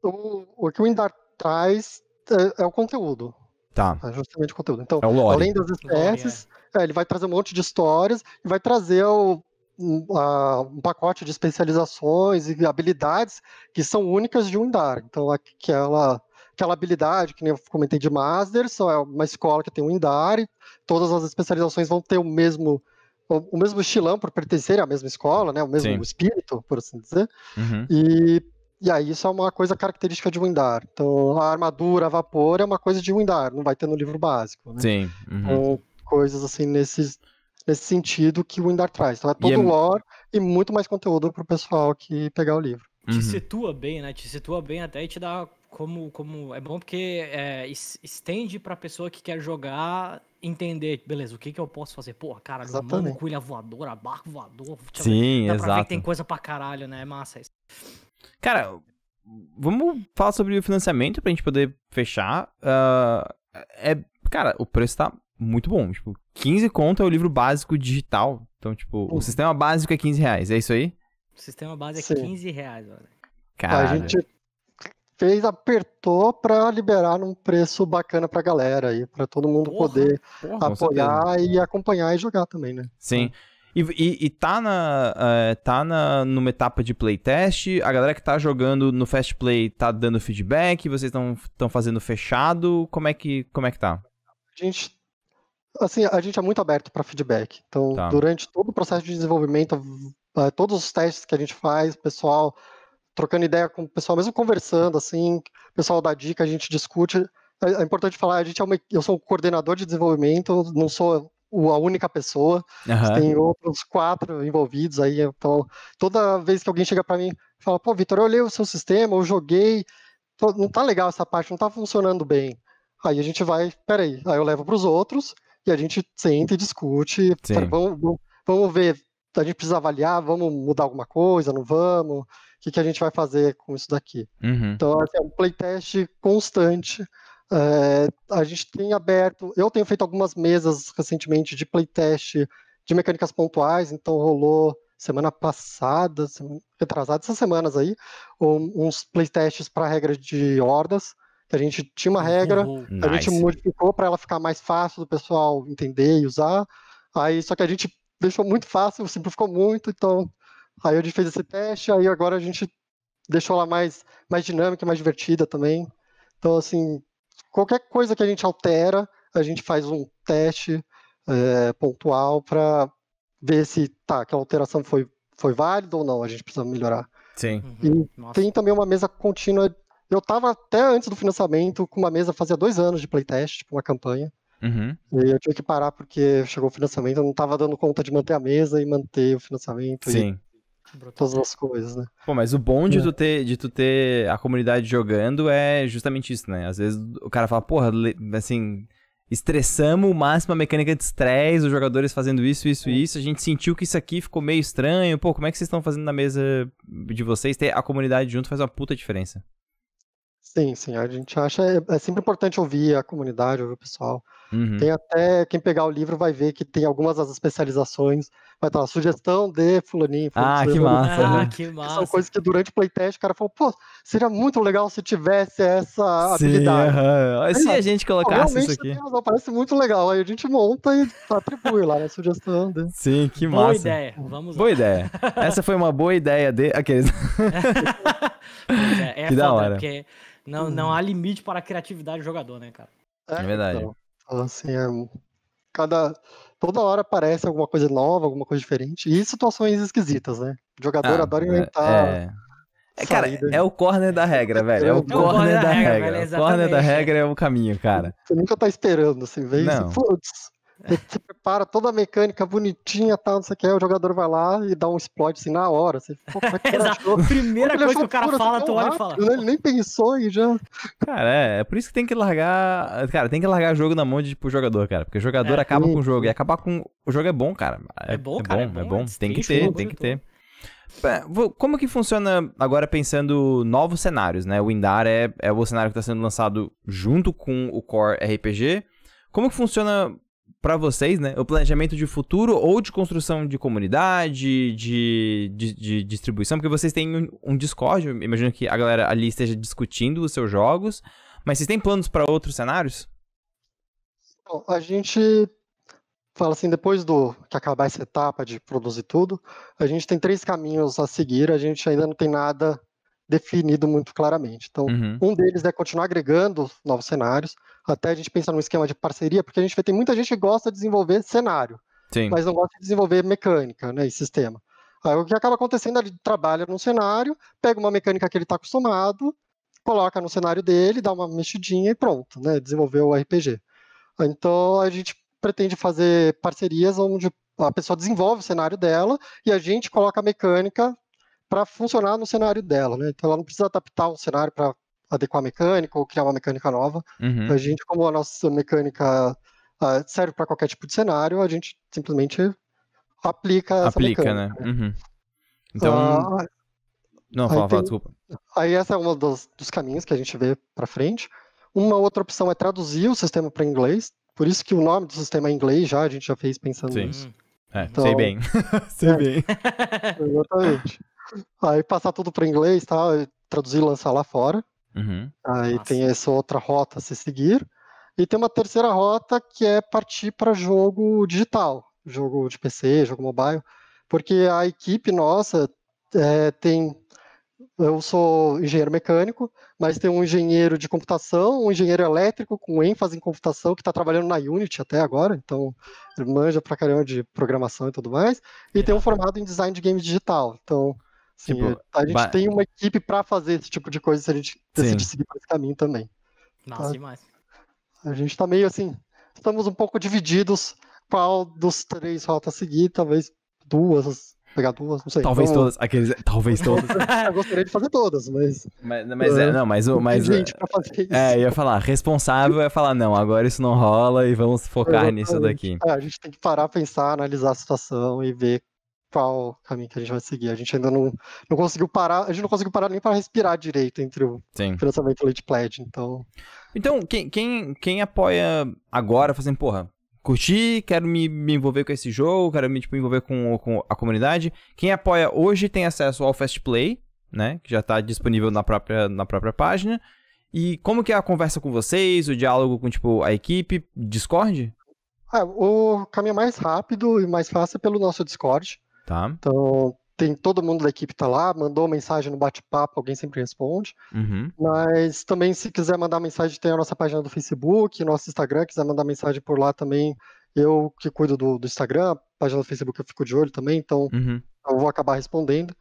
O que o Indar traz é o conteúdo. Tá. É justamente o conteúdo. Então, É o lore. além das espécies, ele vai trazer um monte de histórias e vai trazer um pacote de especializações e habilidades que são únicas de Windar. Então, aquela habilidade, que nem eu comentei de Master, só é uma escola que tem o Windar e todas as especializações vão ter o mesmo estilão por pertencerem à mesma escola, né? O mesmo espírito, por assim dizer. Uhum. E aí isso é uma coisa característica de Windar. Então, a armadura a vapor é uma coisa de Windar, não vai ter no livro básico, né? Sim. Uhum. Então, coisas assim nesse sentido que o Windar traz. Então, é todo lore e muito mais conteúdo pro pessoal que pegar o livro. Te situa bem, né? Te situa bem até e te dá como... É bom porque estende pra pessoa que quer jogar entender, beleza, o que eu posso fazer? Porra, cara, mano, coelha voadora, barco voador. Sim, dá exato. pra ver que tem coisa pra caralho, né? É massa isso. Cara, vamos falar sobre o financiamento pra gente poder fechar. Cara, o preço tá muito bom. Tipo, 15 conto é o livro básico digital. Então, tipo, o sistema básico é 15 reais. É isso aí? O sistema básico é 15 reais, olha. Cara, a gente apertou pra liberar num preço bacana pra galera aí, pra todo mundo poder apoiar e acompanhar e jogar também, né? Sim. E tá numa etapa de playtest, a galera que tá jogando no Fast Play tá dando feedback, vocês estão fazendo fechado, como é que tá? A gente é muito aberto para feedback, então durante todo o processo de desenvolvimento, todos os testes que a gente faz, o pessoal trocando ideia com o pessoal, mesmo conversando, assim, o pessoal dá dica, a gente discute. É importante falar, eu sou o coordenador de desenvolvimento, não sou a única pessoa, tem outros 4 envolvidos aí, então toda vez que alguém chega para mim e fala, pô, Vitor, eu olhei o seu sistema, eu joguei, não tá legal essa parte, não tá funcionando bem. Aí a gente vai, peraí, aí eu levo para os outros e a gente senta e discute, vamos ver, a gente precisa avaliar, vamos mudar alguma coisa, não vamos, o que a gente vai fazer com isso daqui. Então, é um playtest constante. A gente tem aberto, eu tenho feito algumas mesas recentemente de playtest de mecânicas pontuais, então rolou semana passada, retrasada, essas semanas aí, uns playtests para regra de hordas, que a gente tinha uma regra, a gente modificou para ela ficar mais fácil do pessoal entender e usar, aí só que a gente deixou muito fácil, simplificou muito, então aí a gente fez esse teste, aí agora a gente deixou ela mais dinâmica, mais divertida também, então assim, qualquer coisa que a gente altera, a gente faz um teste pontual para ver se aquela alteração foi válida ou não, a gente precisa melhorar. Sim. E tem também uma mesa contínua. Eu estava até antes do financiamento com uma mesa, fazia 2 anos de playtest, tipo uma campanha. E eu tive que parar porque chegou o financiamento, eu não estava dando conta de manter a mesa e manter o financiamento. Sim. Todas as coisas, né? Pô, mas o bom de tu ter a comunidade jogando é justamente isso, né? Às vezes o cara fala, porra, assim, estressamos o máximo a mecânica de estresse, os jogadores fazendo isso, a gente sentiu que isso aqui ficou meio estranho, pô, como é que vocês estão fazendo na mesa de vocês? Ter a comunidade junto faz uma puta diferença. Sim, a gente acha, é sempre importante ouvir a comunidade, ouvir o pessoal. Tem até, quem pegar o livro vai ver que tem algumas das especializações, vai estar a sugestão de fulaninho. Que massa. Que massa. São coisas que durante o playtest o cara falou, pô, seria muito legal se tivesse essa habilidade. Se a gente colocasse isso aqui. Parece muito legal, aí a gente monta e atribui lá na sugestão. Sim, que massa. Boa ideia, vamos lá. Boa ideia. Essa foi uma boa ideia de... Aqueles... É que da hora. Porque não há limite para a criatividade do jogador, né, cara? É verdade. Então, assim, toda hora aparece alguma coisa nova, alguma coisa diferente. E situações esquisitas, né? O jogador adora inventar. Cara, é o corner da regra, velho. É o corner da regra. O corner da regra é o caminho, cara. Você nunca tá esperando, assim, vem. Putz, você prepara toda a mecânica bonitinha, tal, não sei o que, o jogador vai lá e dá um exploit assim na hora. Você, pô, como é que Exato. Primeira coisa que o cara fala, tu olha e fala. Né? Ele nem pensou e já... Cara, é por isso que tem que largar... Cara, tem que largar jogo na mão de, tipo, jogador, cara. Porque o jogador acaba com o jogo. E acabar com... O jogo é bom, cara. É bom, cara. É bom. Tem que ter. Como que funciona agora pensando novos cenários, né? O Indar é o cenário que está sendo lançado junto com o Core RPG. Como que funciona para vocês, né? O planejamento de futuro ou de construção de comunidade, de distribuição? Porque vocês têm um Discord, eu imagino que a galera ali esteja discutindo os seus jogos, mas vocês têm planos para outros cenários? Bom, a gente fala assim, depois que acabar essa etapa de produzir tudo, a gente tem 3 caminhos a seguir, a gente ainda não tem nada definido muito claramente. Então, um deles é continuar agregando novos cenários, até a gente pensa num esquema de parceria, porque a gente vê tem muita gente que gosta de desenvolver cenário, mas não gosta de desenvolver mecânica, né, e sistema. Aí o que acaba acontecendo, ele trabalha num cenário, pega uma mecânica que ele está acostumado, coloca no cenário dele, dá uma mexidinha e pronto, né, desenvolveu o RPG. Então, a gente pretende fazer parcerias onde a pessoa desenvolve o cenário dela e a gente coloca a mecânica para funcionar no cenário dela, né? Então ela não precisa adaptar o cenário para adequar a mecânica ou criar uma mecânica nova. A gente, como a nossa mecânica serve para qualquer tipo de cenário, a gente simplesmente aplica essa mecânica. Né? Então... não, fala, desculpa. Aí essa é um dos caminhos que a gente vê para frente. Uma outra opção é traduzir o sistema para inglês. Por isso que o nome do sistema é em inglês a gente já fez pensando nisso. Então, sei bem. Sei bem. Exatamente. Aí passar tudo para inglês, tá? Traduzir e lançar lá fora. Aí tem essa outra rota a se seguir. E tem uma terceira rota que é partir para jogo digital. Jogo de PC, jogo mobile. Porque a equipe nossa tem... Eu sou engenheiro mecânico, mas tem um engenheiro de computação, um engenheiro elétrico com ênfase em computação que está trabalhando na Unity até agora, então ele manja pra caramba de programação e tudo mais, e tem um formado em design de game digital. Então, assim, tipo, a gente tem uma equipe para fazer esse tipo de coisa se a gente decidir seguir por esse caminho também. Nossa, demais. A gente está meio assim, estamos um pouco divididos qual dos 3 rotas seguir, talvez 2, pegar 2, não sei. Talvez todas. Talvez todas. Eu gostaria de fazer todas, mas... Mas gente pra fazer isso. Eu ia falar, responsável é falar, não, agora isso não rola e vamos focar nisso daqui. A gente tem que parar, pensar, analisar a situação e ver qual caminho que a gente vai seguir. A gente ainda não conseguiu parar, a gente não conseguiu parar nem para respirar direito entre o financiamento e o Late Pledge, então... Então, quem apoia agora, fazendo, porra, curti, quero me envolver com esse jogo, quero me envolver com a comunidade. Quem apoia hoje tem acesso ao Fast Play, né? Que já está disponível na própria página. E como que é a conversa com vocês, o diálogo com, tipo, a equipe? Discord? O caminho mais rápido e mais fácil é pelo nosso Discord. Tá. Então, tem todo mundo da equipe tá lá, mandou mensagem no bate-papo, alguém sempre responde. Mas também, se quiser mandar mensagem, tem a nossa página do Facebook, nosso Instagram, quiser mandar mensagem por lá também, eu que cuido do Instagram, a página do Facebook eu fico de olho também, então eu vou acabar respondendo.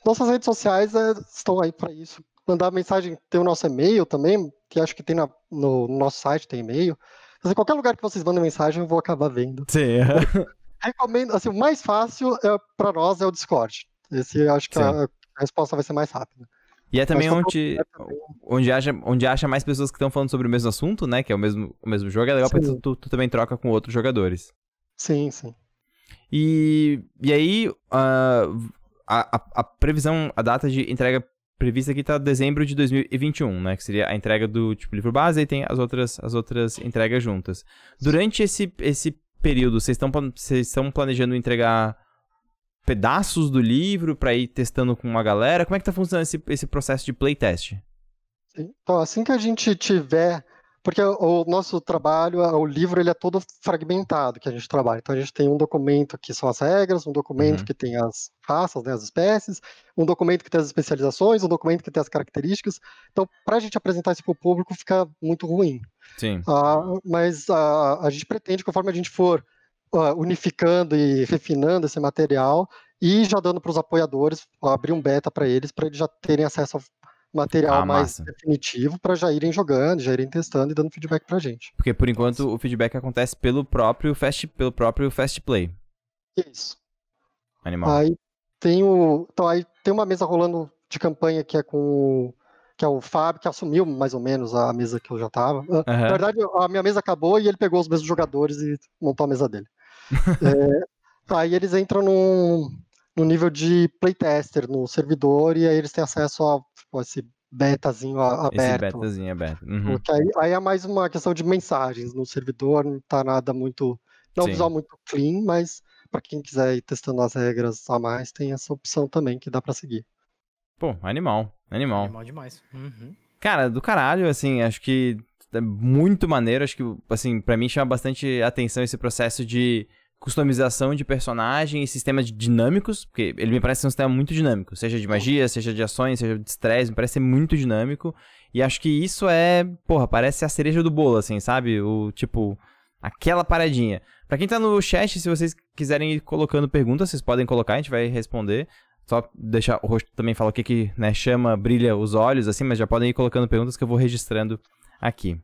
Nossas redes sociais estão aí para isso. Mandar mensagem, tem o nosso e-mail também, que acho que tem no nosso site, tem e-mail. Mas em qualquer lugar que vocês mandem mensagem, eu vou acabar vendo. Sim. Recomendo, assim, o mais fácil para nós é o Discord. Esse eu acho que a resposta vai ser mais rápida. E é também onde acha mais pessoas que estão falando sobre o mesmo assunto, né? Que é o mesmo jogo. É legal porque tu também troca com outros jogadores. Sim. E aí, a previsão, a data de entrega prevista aqui tá dezembro de 2021, né? Que seria a entrega do tipo livro base e tem as outras entregas juntas. Durante esse período, vocês estão planejando entregar pedaços do livro para ir testando com uma galera? Como é que tá funcionando esse processo de playtest? Então, assim que a gente tiver... Porque o nosso trabalho, o livro, ele é todo fragmentado que a gente trabalha. Então, a gente tem um documento que são as regras, um documento que tem as raças, né, as espécies, um documento que tem as especializações, um documento que tem as características. Então, para a gente apresentar isso para o público, fica muito ruim. Sim. Mas a gente pretende, conforme a gente for unificando e refinando esse material, e já dando para os apoiadores, abrir um beta para eles já terem acesso material mais massa. definitivo para já irem jogando, já irem testando e dando feedback pra gente. Porque por enquanto o feedback acontece pelo próprio Fast Play. Isso. Animal. Aí tem uma mesa rolando de campanha que é o Fábio, que assumiu mais ou menos a mesa que eu já tava. Na verdade, a minha mesa acabou e ele pegou os mesmos jogadores e montou a mesa dele. Aí eles entram no nível de playtester no servidor e aí eles têm acesso a esse betazinho aberto. Esse betazinho aberto. Uhum. Aí é mais uma questão de mensagens no servidor, não tá nada muito. Não é um visual muito clean, mas para quem quiser ir testando as regras a mais, tem essa opção também que dá para seguir. Pô, animal. Animal demais. Cara, do caralho, assim, acho que é muito maneiro, acho que, assim, pra mim chama bastante atenção esse processo de customização de personagem e sistemas dinâmicos, porque ele me parece ser um sistema muito dinâmico, seja de magia, seja de ações, seja de estresse, me parece ser muito dinâmico, e acho que isso parece a cereja do bolo, assim, sabe? Aquela paradinha. Pra quem tá no chat, se vocês quiserem ir colocando perguntas, vocês podem colocar, a gente vai responder. Só deixar o rosto também falar o que né, brilha os olhos, assim, mas já podem ir colocando perguntas que eu vou registrando aqui.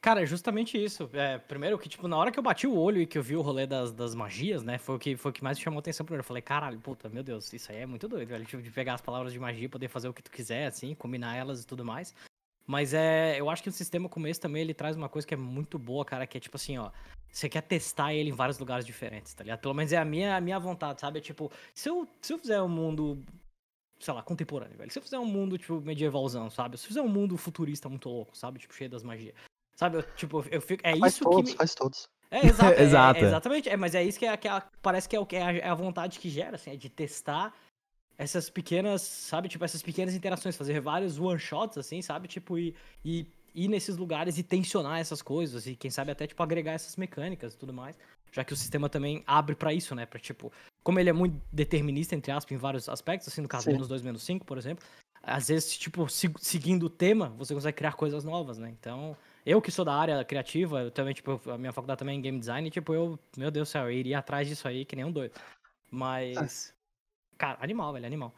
Cara, é justamente isso. Primeiro que, tipo, na hora que eu bati o olho e que eu vi o rolê das magias, né, foi o que mais me chamou a atenção primeiro. Eu falei, caralho, puta, meu Deus, isso aí é muito doido, velho. Tipo, de pegar as palavras de magia e poder fazer o que tu quiser, assim, combinar elas e tudo mais. Mas eu acho que o sistema como esse também, ele traz uma coisa que é muito boa, cara, que é tipo assim, ó, você quer testar ele em vários lugares diferentes, tá ligado? Pelo menos é a minha vontade, sabe? É tipo, se eu fizer um mundo, sei lá, contemporâneo, velho, se eu fizer um mundo, tipo, medievalzão, sabe? Se eu fizer um mundo futurista muito louco, sabe? Tipo, cheio das magias. Sabe? Eu fico, Faz todos. Exato. Exato. Exatamente. Mas é isso que parece que é a vontade que gera, assim, é de testar essas pequenas, sabe? Tipo, essas pequenas interações, fazer vários one-shots, assim, sabe? Tipo, e ir nesses lugares e tensionar essas coisas e, quem sabe, até, tipo, agregar essas mecânicas e tudo mais. Já que o sistema também abre pra isso, né? Pra, tipo, como ele é muito determinista, entre aspas, em vários aspectos, assim, no caso, Sim. -2, -5, por exemplo, às vezes, tipo, seguindo o tema, você consegue criar coisas novas, né? Então, eu que sou da área criativa, eu também, tipo, a minha faculdade também é em game design, e, tipo, meu Deus do céu, eu iria atrás disso aí que nem um doido. Mas... Cara, animal, velho, animal.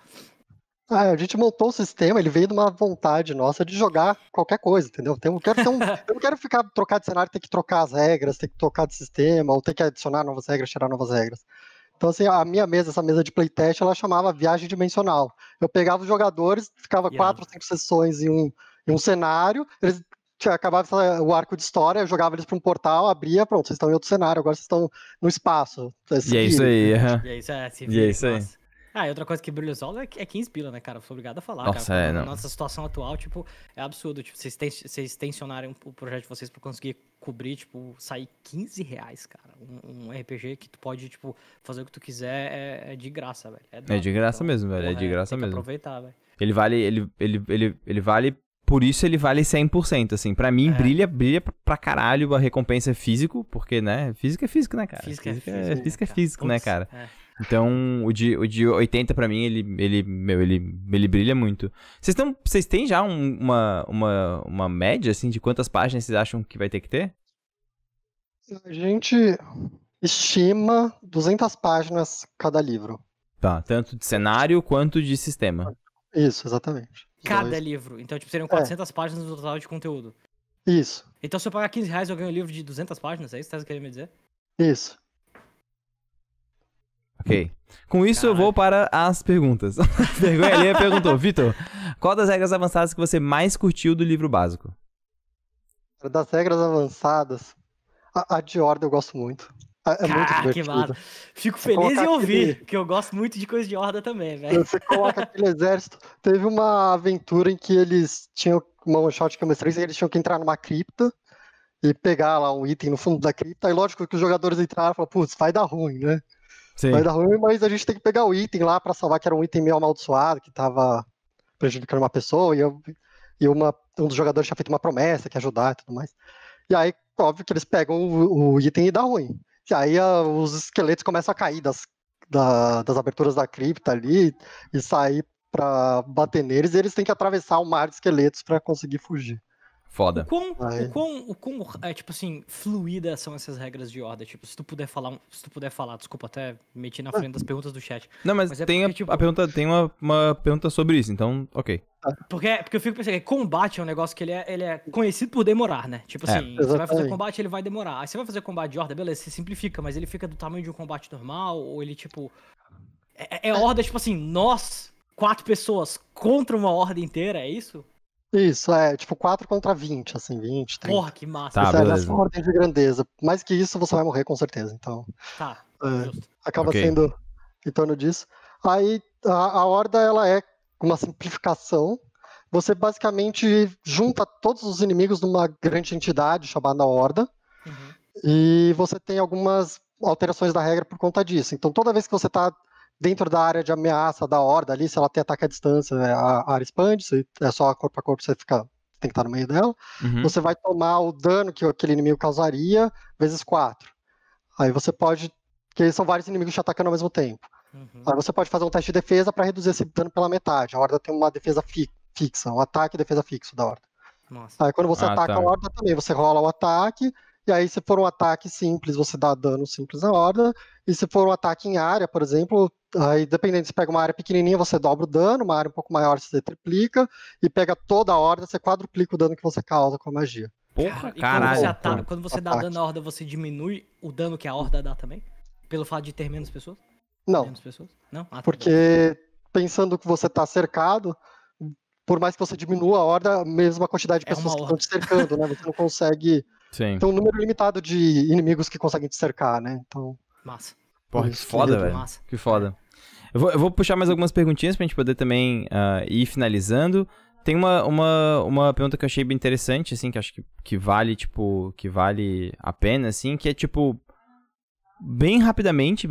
A gente montou o sistema, ele veio de uma vontade nossa de jogar qualquer coisa, entendeu? Eu não quero trocar de cenário, ter que trocar as regras, ter que trocar de sistema, ou ter que adicionar novas regras, tirar novas regras. Então, assim, a minha mesa, essa mesa de playtest, ela chamava viagem dimensional. Eu pegava os jogadores, ficava 4 ou 5 sessões em um cenário, eles acabava o arco de história, eu jogava eles para um portal, abria, pronto, vocês estão em outro cenário, agora vocês estão no espaço. E é isso aí, E é isso aí. Nossa. E outra coisa que brilha os olhos é 15 pila, né, cara? Eu sou obrigado a falar, Nossa, cara. não. Na nossa situação atual, tipo, é absurdo. Tipo, vocês tensionarem o projeto de vocês pra conseguir cobrir, tipo, sair R$15, cara. Um RPG que tu pode, tipo, fazer o que tu quiser é de graça, velho. É de graça mesmo, velho. É de graça tem que mesmo. aproveitar, velho. Ele vale... Por isso ele vale 100%, assim. Pra mim, brilha pra caralho a recompensa físico, porque, né? Físico é físico, né, cara? Físico é físico, né, cara? Então, o de 80 pra mim, ele brilha muito. Vocês têm já uma média, assim, de quantas páginas vocês acham que vai ter que ter? A gente estima 200 páginas cada livro. Tá, tanto de cenário quanto de sistema. Isso, exatamente. Cada livro. Então, tipo, seriam 400 páginas no total de conteúdo. Isso. Então, se eu pagar R$15, eu ganho um livro de 200 páginas, é isso que você tá querendo me dizer? Isso. Ok. Com isso, eu vou para as perguntas. Vergonha Alheia perguntou, Vitor, qual das regras avançadas que você mais curtiu do livro básico? Das regras avançadas, a de ordem eu gosto muito. É muito divertido. Fico feliz em ouvir, porque eu gosto muito de coisa de horda também, velho. Você coloca aquele exército. Teve uma aventura em que eles tinham uma one shot que eu mestrei, e eles tinham que entrar numa cripta e pegar lá um item no fundo da cripta. E lógico que os jogadores entraram e falaram, putz, vai dar ruim, né? Sim. Vai dar ruim, mas a gente tem que pegar o item lá pra salvar, que era um item meio amaldiçoado, que tava prejudicando uma pessoa, e um dos jogadores tinha feito uma promessa que ia ajudar e tudo mais. E aí, óbvio que eles pegam o item e dá ruim. E aí os esqueletos começam a cair das aberturas da cripta ali e sair pra bater neles, e eles têm que atravessar o mar de esqueletos pra conseguir fugir. Foda. O quão tipo assim, fluida são essas regras de horda? Tipo, se tu puder falar, desculpa, até meti na frente das perguntas do chat. Não, mas tem porque, tipo, a pergunta, tem uma pergunta sobre isso, então, ok. Porque eu fico pensando que combate é um negócio que ele é conhecido por demorar, né? Tipo assim, você vai fazer combate, ele vai demorar. Aí você vai fazer combate de horda, beleza, você simplifica, mas ele fica do tamanho de um combate normal, ou ele, tipo... É horda, tipo assim, nós, 4 pessoas contra uma horda inteira, é isso? Isso, tipo 4 contra 20, assim, 20, 30. Porra, que massa. Tá, beleza. Essa ordem de grandeza. Mais que isso, você vai morrer com certeza, então... Tá, justo. Acaba sendo em torno disso. Aí, a horda, ela é uma simplificação. Você basicamente junta todos os inimigos numa grande entidade chamada horda, e você tem algumas alterações da regra por conta disso. Então, toda vez que você está dentro da área de ameaça da horda ali, se ela tem ataque à distância, a área expande, se é só corpo a corpo, você tem que estar no meio dela. Você vai tomar o dano que aquele inimigo causaria, vezes 4. Aí você pode... Porque são vários inimigos te atacando ao mesmo tempo. Aí você pode fazer um teste de defesa para reduzir esse dano pela metade. A horda tem uma defesa fixa, um ataque e defesa fixo da horda. Nossa. Aí quando você ataca a horda também, você rola o ataque, e aí se for um ataque simples, você dá dano simples na horda, e se for um ataque em área, por exemplo, aí dependendo, se pega uma área pequenininha, você dobra o dano, uma área um pouco maior você triplica, e pega toda a horda, você quadruplica o dano que você causa com a magia. Porra, caralho. Quando você dá dano na horda, você diminui o dano que a horda dá também? Pelo fato de ter menos pessoas? Não. Menos pessoas? Não? Porque pensando que você está cercado, por mais que você diminua a horda, a mesma quantidade de pessoas que estão te cercando, né? Você não consegue... Sim. Tem um número limitado de inimigos que conseguem te cercar, né? Então... Massa. Porra, que foda, velho. Que foda. Eu vou puxar mais algumas perguntinhas pra gente poder também ir finalizando. Tem uma pergunta que eu achei bem interessante, assim, que acho que vale, tipo, que vale a pena, assim, que é, tipo, bem rapidamente,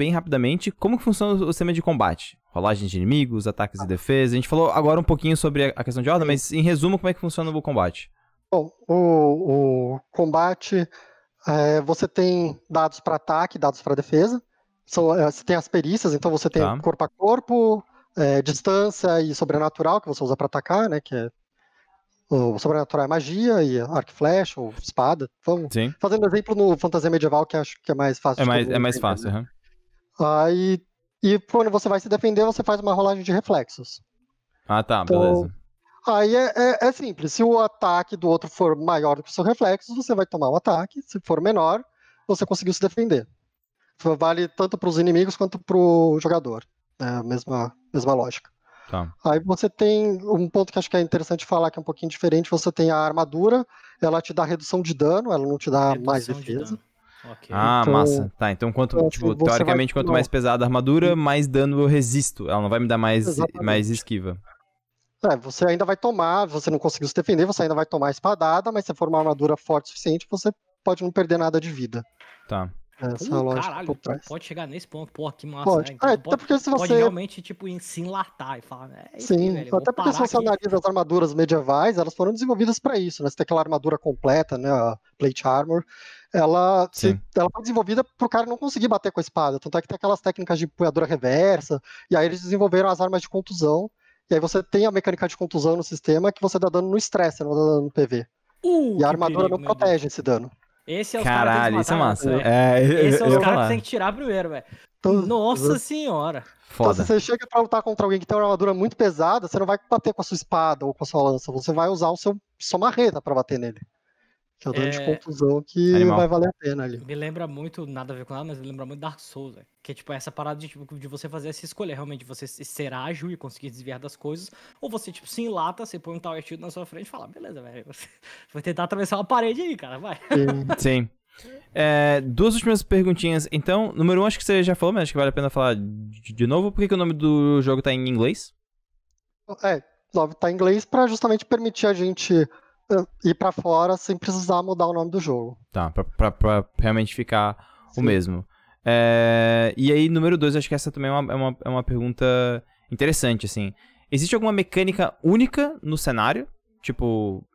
como que funciona o sistema de combate? Rolagem de inimigos, ataques e defesa. A gente falou agora um pouquinho sobre a questão de horda, mas em resumo, como é que funciona o combate? Bom, o combate, você tem dados para ataque, dados para defesa. Você tem as perícias, então você tem corpo a corpo, distância e sobrenatural, que você usa para atacar, né? Que é o sobrenatural é magia e arco e flecha ou espada. Vamos fazendo exemplo no fantasia medieval, que acho que é mais fácil. É mais fácil, né? Aí, e quando você vai se defender, você faz uma rolagem de reflexos. Ah, tá, então, beleza. Aí é simples. Se o ataque do outro for maior do que o seu reflexo, você vai tomar o ataque. Se for menor, você conseguiu se defender. Vale tanto para os inimigos quanto para o jogador. É a mesma lógica. Tá. Aí você tem um ponto que acho que é interessante falar, que é um pouquinho diferente. Você tem a armadura, ela te dá redução de dano, ela não te dá mais defesa. Okay. Ah, então, massa. Tá, então tipo, teoricamente, quanto mais pesada a armadura, mais dano eu resisto. Ela não vai me dar mais esquiva. Você ainda vai tomar, você não conseguiu se defender, você ainda vai tomar espadada, mas se for uma armadura forte o suficiente, você pode não perder nada de vida. Tá. Essa é a lógica. Caralho, pode chegar nesse ponto, porra, que massa. Pode. Né? Então, até porque se você... pode realmente, tipo, se enlatar e falar, isso Sim, aqui, velho, até porque se você analisa as armaduras medievais, elas foram desenvolvidas para isso, né? Você tem aquela armadura completa, né, a Plate Armor, ela foi desenvolvida pro cara não conseguir bater com a espada, tanto é que tem aquelas técnicas de empunhadura reversa, e aí eles desenvolveram as armas de contusão, e aí você tem a mecânica de contusão no sistema que você dá dano no estresse, não dá dano no PV. E a armadura não protege esse dano. Esse é os Caralho, isso é massa. Esse é os caras que tem que tirar primeiro, velho. Nossa senhora. Foda. Então, se você chega pra lutar contra alguém que tem uma armadura muito pesada, você não vai bater com a sua espada ou com a sua lança, você vai usar sua marreta pra bater nele. Que é o dano de contusão que vai valer a pena ali. Me lembra muito, nada a ver com nada, mas me lembra muito Dark Souls, véio. Que é tipo essa parada de você fazer essa escolha, realmente, de você ser ágil e conseguir desviar das coisas, ou você, tipo, se enlata, você põe um Tower Shield na sua frente e fala, beleza, velho, você vai tentar atravessar uma parede aí, cara, vai. Sim. Duas últimas perguntinhas. Então, número 1, acho que você já falou, mas acho que vale a pena falar de novo. Por que o nome do jogo tá em inglês? Tá em inglês pra justamente permitir a gente ir pra fora sem precisar mudar o nome do jogo. Tá, pra realmente ficar o mesmo. E aí, número 2, acho que essa também é uma pergunta interessante, assim. Existe alguma mecânica única no cenário? Tipo,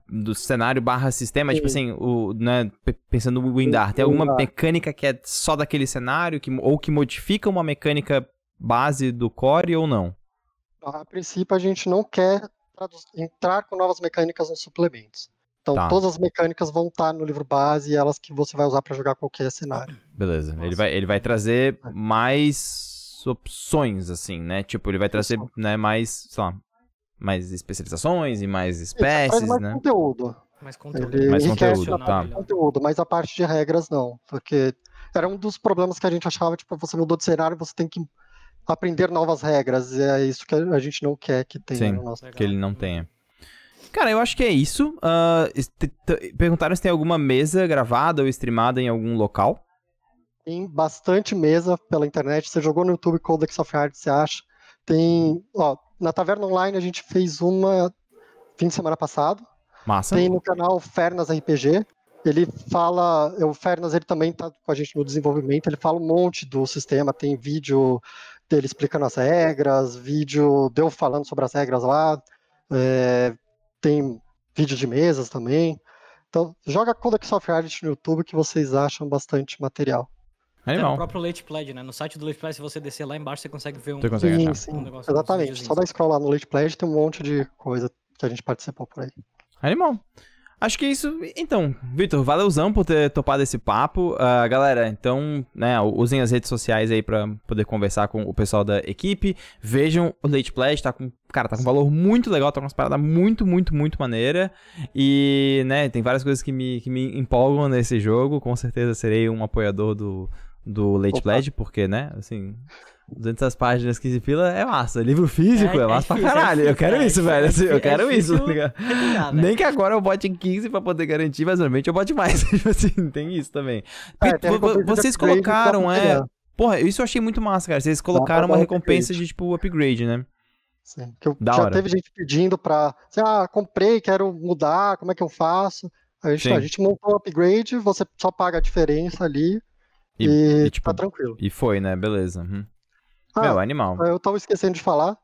do cenário / sistema? Tipo assim, né, pensando no Windar, tem alguma mecânica que é só daquele cenário? Ou que modifica uma mecânica base do core ou não? A princípio, a gente não quer entrar com novas mecânicas nos suplementos. Então, Tá. todas as mecânicas vão estar no livro base e elas que você vai usar para jogar qualquer cenário. Beleza. Ele vai trazer mais opções, assim, né? Tipo, ele vai trazer, né, mais, sei lá, mais especializações e mais Traz espécies, mais né? conteúdo. Mais conteúdo. Ele Mais enriquece conteúdo, bastante tá. conteúdo, mas a parte de regras não. Porque era um dos problemas que a gente achava, tipo, você mudou de cenário, você tem que aprender novas regras. E é isso que a gente não quer que tenha Sim, no nosso. que ele não tenha. Cara, eu acho que é isso. Perguntaram se tem alguma mesa gravada ou streamada em algum local. Tem bastante mesa pela internet. Você jogou no YouTube Codex of Art, você acha? Tem, ó, na Taverna Online a gente fez uma fim de semana passado. Massa. Tem no canal Fernas RPG. Ele fala, o Fernas ele também tá com a gente no desenvolvimento. Ele fala um monte do sistema. Tem vídeo dele explicando as regras, vídeo deu falando sobre as regras lá. Tem vídeo de mesas também. Então, joga Codex of Art no YouTube que vocês acham bastante material. Até no Animal. próprio Late Pledge, né? No site do Late Pledge, se você descer lá embaixo, você consegue ver um... Você consegue achar. Sim, negócio, uns exatamente. videozinhos. Só dá scroll lá no Late Pledge, tem um monte de coisa que a gente participou por aí. Animal. Acho que é isso. Então, Vitor, valeuzão por ter topado esse papo. Galera, então, né, usem as redes sociais aí pra poder conversar com o pessoal da equipe. Vejam o Late Pledge, tá com um valor muito legal, tá com umas paradas muito, muito, muito maneira. E, né, tem várias coisas que me empolgam nesse jogo. Com certeza serei um apoiador do Late Pledge, porque, né, assim... 200 páginas, 15 pila é massa. Livro físico é massa pra caralho. Eu quero isso, velho. Assim, eu quero isso. Nem que agora eu bote em 15 pra poder garantir, mas normalmente eu bote mais. Tipo assim, tem isso também. Vocês colocaram, Porra, isso eu achei muito massa, cara. Vocês colocaram uma recompensa de, tipo, upgrade, né? Sim. Que já teve gente pedindo pra... comprei, quero mudar, como é que eu faço? A gente montou o upgrade, você só paga a diferença ali e tipo, tá tranquilo. E foi, né? Beleza. Meu, animal. Eu tava esquecendo de falar.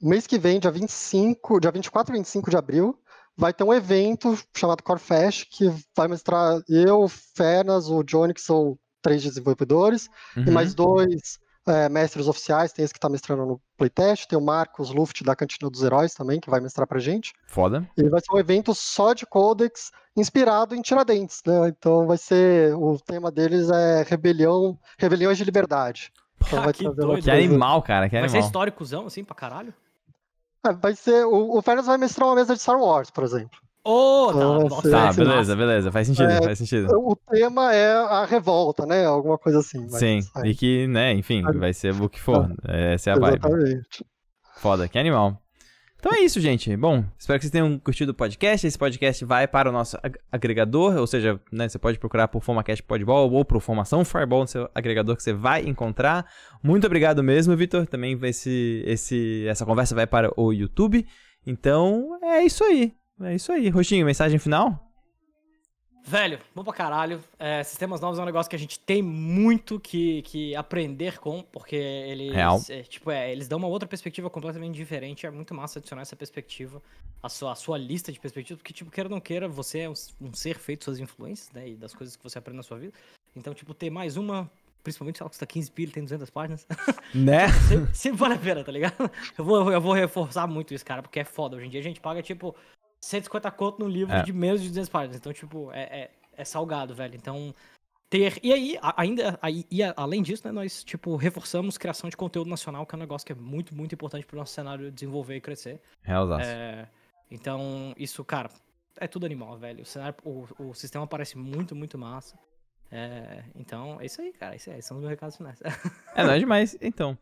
Mês que vem, dia 24 e 25 de abril, vai ter um evento chamado Core Fest, que vai mostrar eu, Fernas, o Johnny, que são 3 desenvolvedores, e mais 2 mestres oficiais. Tem esse que tá mestrando no Playtest, tem o Marcos Luft da Cantina dos Heróis também, que vai mestrar pra gente. Foda. E vai ser um evento só de Codex, inspirado em Tiradentes, né? Então o tema deles é rebeliões de liberdade. Então vai que doido. Que animal, cara. Que animal. Vai ser histórico-zão, assim, pra caralho? Vai ser... O Fernas vai mestrar uma mesa de Star Wars, por exemplo. Tá, beleza. Faz sentido. O tema é a revolta, né? Alguma coisa assim. Sim, e que, né, enfim, vai ser o que for. Essa é a vibe. Exatamente. Foda, que animal. Então é isso, gente. Bom, espero que vocês tenham curtido o podcast. Esse podcast vai para o nosso agregador, ou seja, né, você pode procurar por FormaCast Podball ou por Formação Fireball no seu agregador que você vai encontrar. Muito obrigado mesmo, Vitor. Também essa conversa vai para o YouTube. Então é isso aí. Roxinho, mensagem final? Velho, bom pra caralho. Sistemas novos é um negócio que a gente tem muito que aprender com, porque eles, eles dão uma outra perspectiva completamente diferente. É muito massa adicionar essa perspectiva, a sua lista de perspectivas, porque, tipo, queira ou não queira, você é um ser feito de suas influências, né, e das coisas que você aprende na sua vida. Então, tipo, ter mais uma, principalmente se ela custa 15 pila e tem 200 páginas, né? sempre vale a pena, tá ligado? Eu vou reforçar muito isso, cara, porque é foda. Hoje em dia a gente paga, tipo... 150 conto num livro de menos de 200 páginas. Então, tipo, é salgado, velho. Então, E aí, além disso, né, nós, tipo, reforçamos criação de conteúdo nacional, que é um negócio que é muito, muito importante pro nosso cenário desenvolver e crescer. Então, isso, cara, é tudo animal, velho. O sistema parece muito, muito massa. Então, é isso aí, cara. São os meus recados finais. Não é demais. Então...